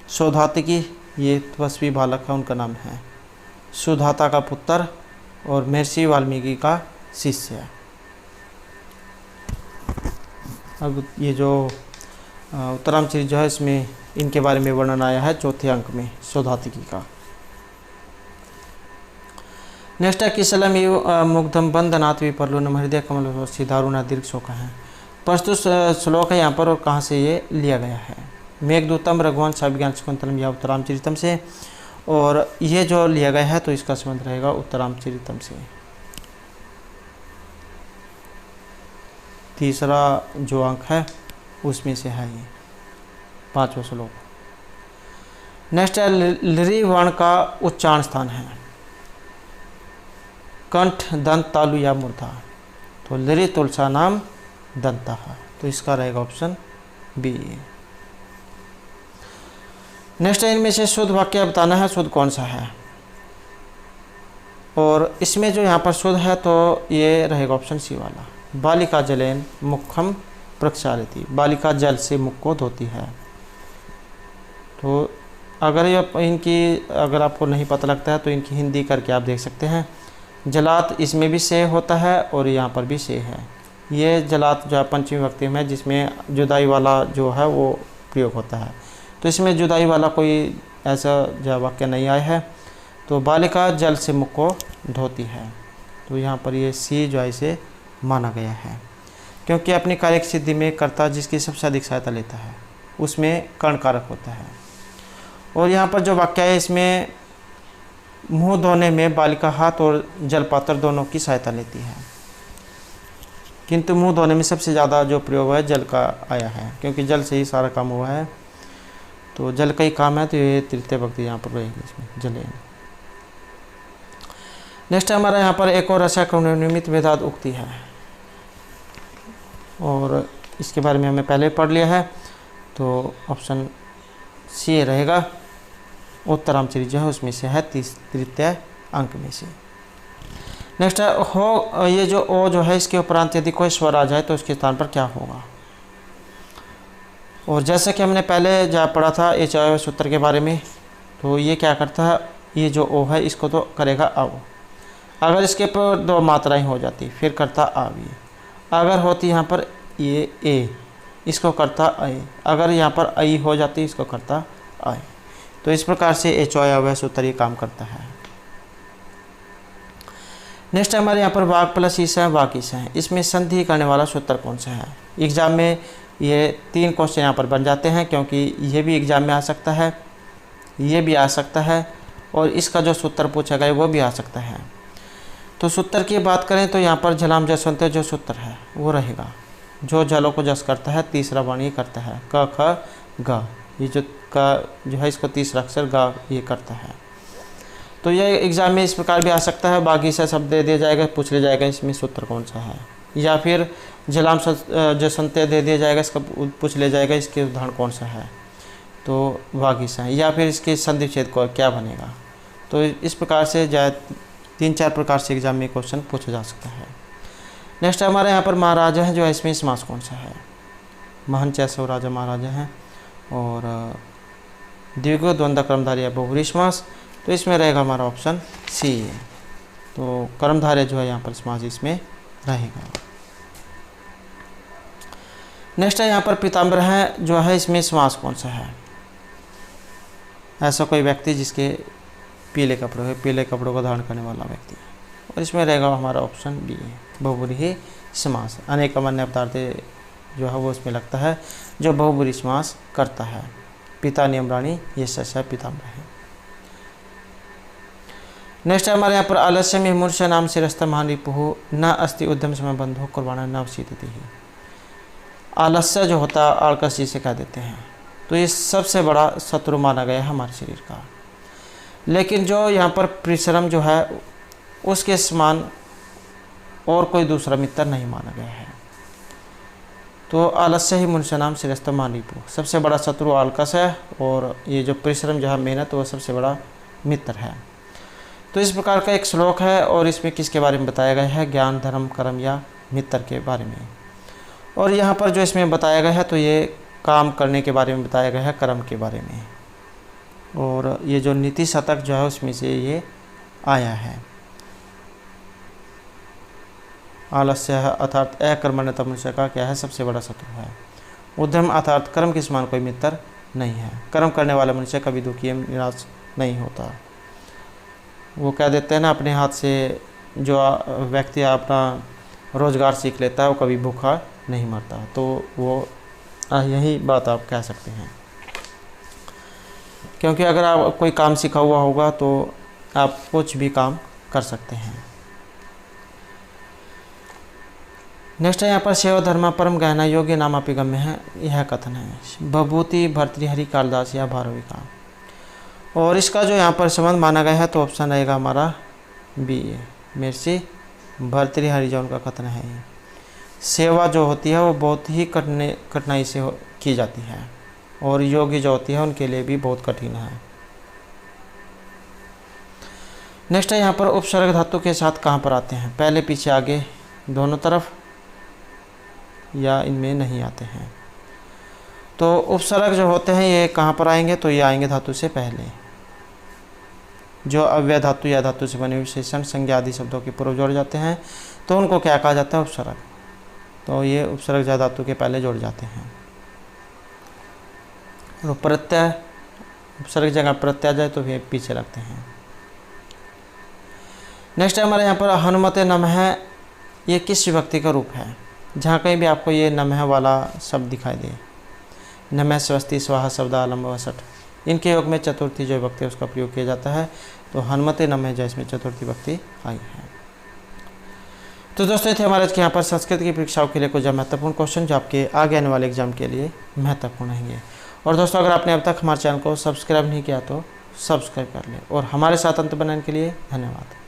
शोधातिकी ये तपस्वी बालक है उनका नाम है, सुधाता का पुत्र और महर्षि वाल्मीकि का शिष्य है। अब ये जो उत्तरामचरित जो है इसमें इनके बारे में वर्णन आया है चौथे अंक में शोधातिकी का। नेक्स्ट है किसलम मुग्धम बंदनाथ विपर्लुनम हृदय कमल दारुणा दीर्घ शोक है। प्रस्तुत श्लोक है यहाँ पर और कहाँ से ये लिया गया है, मेघदूतम रघुवंश अभिज्ञान शकुंतलम या उत्तरामचरितम से, और ये जो लिया गया है तो इसका संबंध रहेगा उत्तरामचरितम से। तीसरा जो अंक है उसमें से है ये पांचवा श्लोक। नेक्स्ट है लृ वर्ण का उच्चारण स्थान है, कंठ, दंत, तालु या मूर्धा, तो लृ तुलसा नाम दंता है, तो इसका रहेगा ऑप्शन बी। नेक्स्ट है इनमें से शुद्ध वाक्य बताना है, शुद्ध कौन सा है, और इसमें जो यहाँ पर शुद्ध है तो ये रहेगा ऑप्शन सी वाला, बालिका जलेन मुखम प्रक्षालति, बालिका जल से मुख को धोती है। तो अगर ये इनकी अगर आपको नहीं पता लगता है तो इनकी हिंदी करके आप देख सकते हैं, जलात इसमें भी से होता है और यहाँ पर भी से है। ये जलात जो है पंचमी विभक्ति में, जिसमें जुदाई वाला जो है वो प्रयोग होता है। तो इसमें जुदाई वाला कोई ऐसा जो वाक्य नहीं आया है। तो बालिका जल से मुख को धोती है, तो यहाँ पर ये सी जो है इसे माना गया है, क्योंकि अपनी कार्य की सिद्धि में कर्ता जिसकी सबसे अधिक सहायता लेता है उसमें कर्ण कारक होता है। और यहाँ पर जो वाक्य है इसमें मुंह धोने में बालिका हाथ और जलपात्र दोनों की सहायता लेती है, किंतु मुंह धोने में सबसे ज़्यादा जो प्रयोग है जल का आया है, क्योंकि जल से ही सारा काम हुआ है। तो जल का ही काम है, तो ये तृतीय भक्ति यहाँ पर रहेगी, इसमें जले। नेक्स्ट हमारा यहाँ पर एक और रसाक्रमनिमित्त वेदांत उक्ति है, और इसके बारे में हमें पहले पढ़ लिया है। तो ऑप्शन सी रहेगा, उत्तरामचरी जो है उसमें से है तृतीय अंक में से। नेक्स्ट है हो, ये जो ओ जो है इसके उपरांत यदि कोई स्वर आ जाए तो उसके स्थान पर क्या होगा। और जैसा कि हमने पहले जहाँ पढ़ा था एच सूत्र के बारे में, तो ये क्या करता है, ये जो ओ है इसको तो करेगा आओ। अगर इसके पर दो मात्राएं हो जाती फिर करता आवी। अगर होती यहाँ पर ये ए, इसको करता आए। अगर यहाँ पर आई हो जाती इसको करता आए। तो इस प्रकार से एच अव्यय सूत्र ये काम करता है। नेक्स्ट हमारे यहाँ पर वाक प्लस ईसा है, वाक ईसा है। इसमें संधि करने वाला सूत्र कौन सा है। एग्जाम में ये 3 क्वेश्चन यहाँ पर बन जाते हैं, क्योंकि ये भी एग्जाम में आ सकता है, ये भी आ सकता है, और इसका जो सूत्र पूछा गया वो भी आ सकता है। तो सूत्र की बात करें तो यहाँ पर झलाम जसवंत जो सूत्र है वो रहेगा, जो जलों को जस करता है तीसरा वाणी करता है, क ख ग। ये जो का जो है इसको तीसरा अक्षर ग ये करता है। तो ये एग्जाम में इस प्रकार भी आ सकता है, बाकी से शब्द दे दिया जाएगा, पूछ लिया जाएगा इसमें सूत्र कौन सा है, या फिर झलाम जसवंत दे दिया जाएगा, इसका पूछ लिया जाएगा इसके उदाहरण कौन सा है, तो वागीसा है, या फिर इसके संधि विच्छेद को क्या बनेगा। तो इस प्रकार से 3-4 प्रकार से एग्जाम में क्वेश्चन पूछा जा सकता है। नेक्स्ट हमारे यहाँ पर महाराजा है, जो है इसमें समास कौन सा है। महन चैसव राजा महाराजा हैं, और द्विगु द्वंद्व कर्मधारय या बहुव्रीहि समास। तो इसमें रहेगा हमारा ऑप्शन सी है, तो कर्मधारय जो है यहाँ पर समास इसमें रहेगा। नेक्स्ट है यहाँ पर पीताम्बर है, जो है इसमें समास कौन सा है। ऐसा कोई व्यक्ति जिसके पीले कपड़े है, पीले कपड़ों को धारण करने वाला व्यक्ति, और इसमें रहेगा हमारा ऑप्शन बी है, बहुव्रीहि समास। अनेक अमान्य पदार्थ जो है वो इसमें लगता है, जो बहुव्रीहि समास करता है। पिता नियम रानी ये सच है, पीताम्बर है। नेक्स्ट है हमारे यहाँ पर आलस्य में मूर्छा नाम से रस्ता महान रिपुः न अस्ति उद्यम समय बंधु कुर्बाना न अवसीदति ही। आलस्य जो होता है आलकस जिसे कह देते हैं, तो ये सबसे बड़ा शत्रु माना गया है हमारे शरीर का। लेकिन जो यहाँ पर परिश्रम जो है उसके समान और कोई दूसरा मित्र नहीं माना गया है। तो आलस्य ही मनुष्य नाम श्रेष्ठ मानिपु, सबसे बड़ा शत्रु आलकस है, और ये जो परिश्रम जो है मेहनत वो सबसे बड़ा मित्र है। तो इस प्रकार का एक श्लोक है, और इसमें किसके बारे में बताया गया है, ज्ञान धर्म कर्म या मित्र के बारे में। और यहाँ पर जो इसमें बताया गया है तो ये काम करने के बारे में बताया गया है, कर्म के बारे में। और ये जो नीति शतक जो है उसमें से ये आया है। आलस्य अर्थात अकर्मण्यता मनुष्य का क्या है, सबसे बड़ा शत्रु है। उद्यम अर्थात कर्म के समान कोई मित्र नहीं है। कर्म करने वाला मनुष्य कभी दुखी निराश नहीं होता। वो कह देते हैं ना, अपने हाथ से जो व्यक्ति अपना रोजगार सीख लेता है वो कभी भूखा नहीं मरता। तो वो यही बात आप कह सकते हैं, क्योंकि अगर आप कोई काम सीखा हुआ होगा तो आप कुछ भी काम कर सकते हैं। नेक्स्ट है यहाँ पर सेवा धर्म परम गहना योग्य नामापि गम्य है, यह कथन है भभूति भर्तृहरि कालिदास या भारवी का। और इसका जो यहाँ पर संबंध माना गया है तो ऑप्शन रहेगा हमारा बी ए, महर्षि भर्तृहरि जो उनका कथन है। सेवा जो होती है वो बहुत ही कठिनाई से की जाती है, और योग्य जो होती है उनके लिए भी बहुत कठिन है। नेक्स्ट है यहाँ पर उपसर्ग धातु के साथ कहाँ पर आते हैं, पहले पीछे आगे दोनों तरफ, या इनमें नहीं आते हैं। तो उपसर्ग जो होते हैं ये कहाँ पर आएंगे, तो ये आएंगे धातु से पहले। जो अव्यय धातु या धातु से बने विशेषण, संज्ञा आदि शब्दों के पूर्व जोड़ जाते हैं तो उनको क्या कहा जाता है? उपसर्ग। तो ये उपसर्ग जा धातु के पहले जोड़ जाते हैं। तो प्रत्यय, उपसर्ग जगह प्रत्यय जाए तो फिर पीछे लगते हैं। नेक्स्ट हमारे यहाँ पर हनुमते नमः, ये किस विभक्ति का रूप है? जहाँ कहीं भी आपको ये नमः वाला शब्द दिखाई दे, नमः स्वस्ति स्वाहा शब्दालंब वसठ, इनके योग में चतुर्थी जो विभक्ति है उसका प्रयोग किया जाता है। तो हनुमते नमः जो इसमें चतुर्थी विभक्ति आई है। तो दोस्तों ये थे हमारे आज के यहाँ पर संस्कृत की परीक्षाओं के लिए कुछ महत्वपूर्ण क्वेश्चन जो आपके आगे आने वाले एग्जाम के लिए महत्वपूर्ण रहेंगे। और दोस्तों अगर आपने अब तक हमारे चैनल को सब्सक्राइब नहीं किया तो सब्सक्राइब कर लें। और हमारे साथ अंत बनाने के लिए धन्यवाद।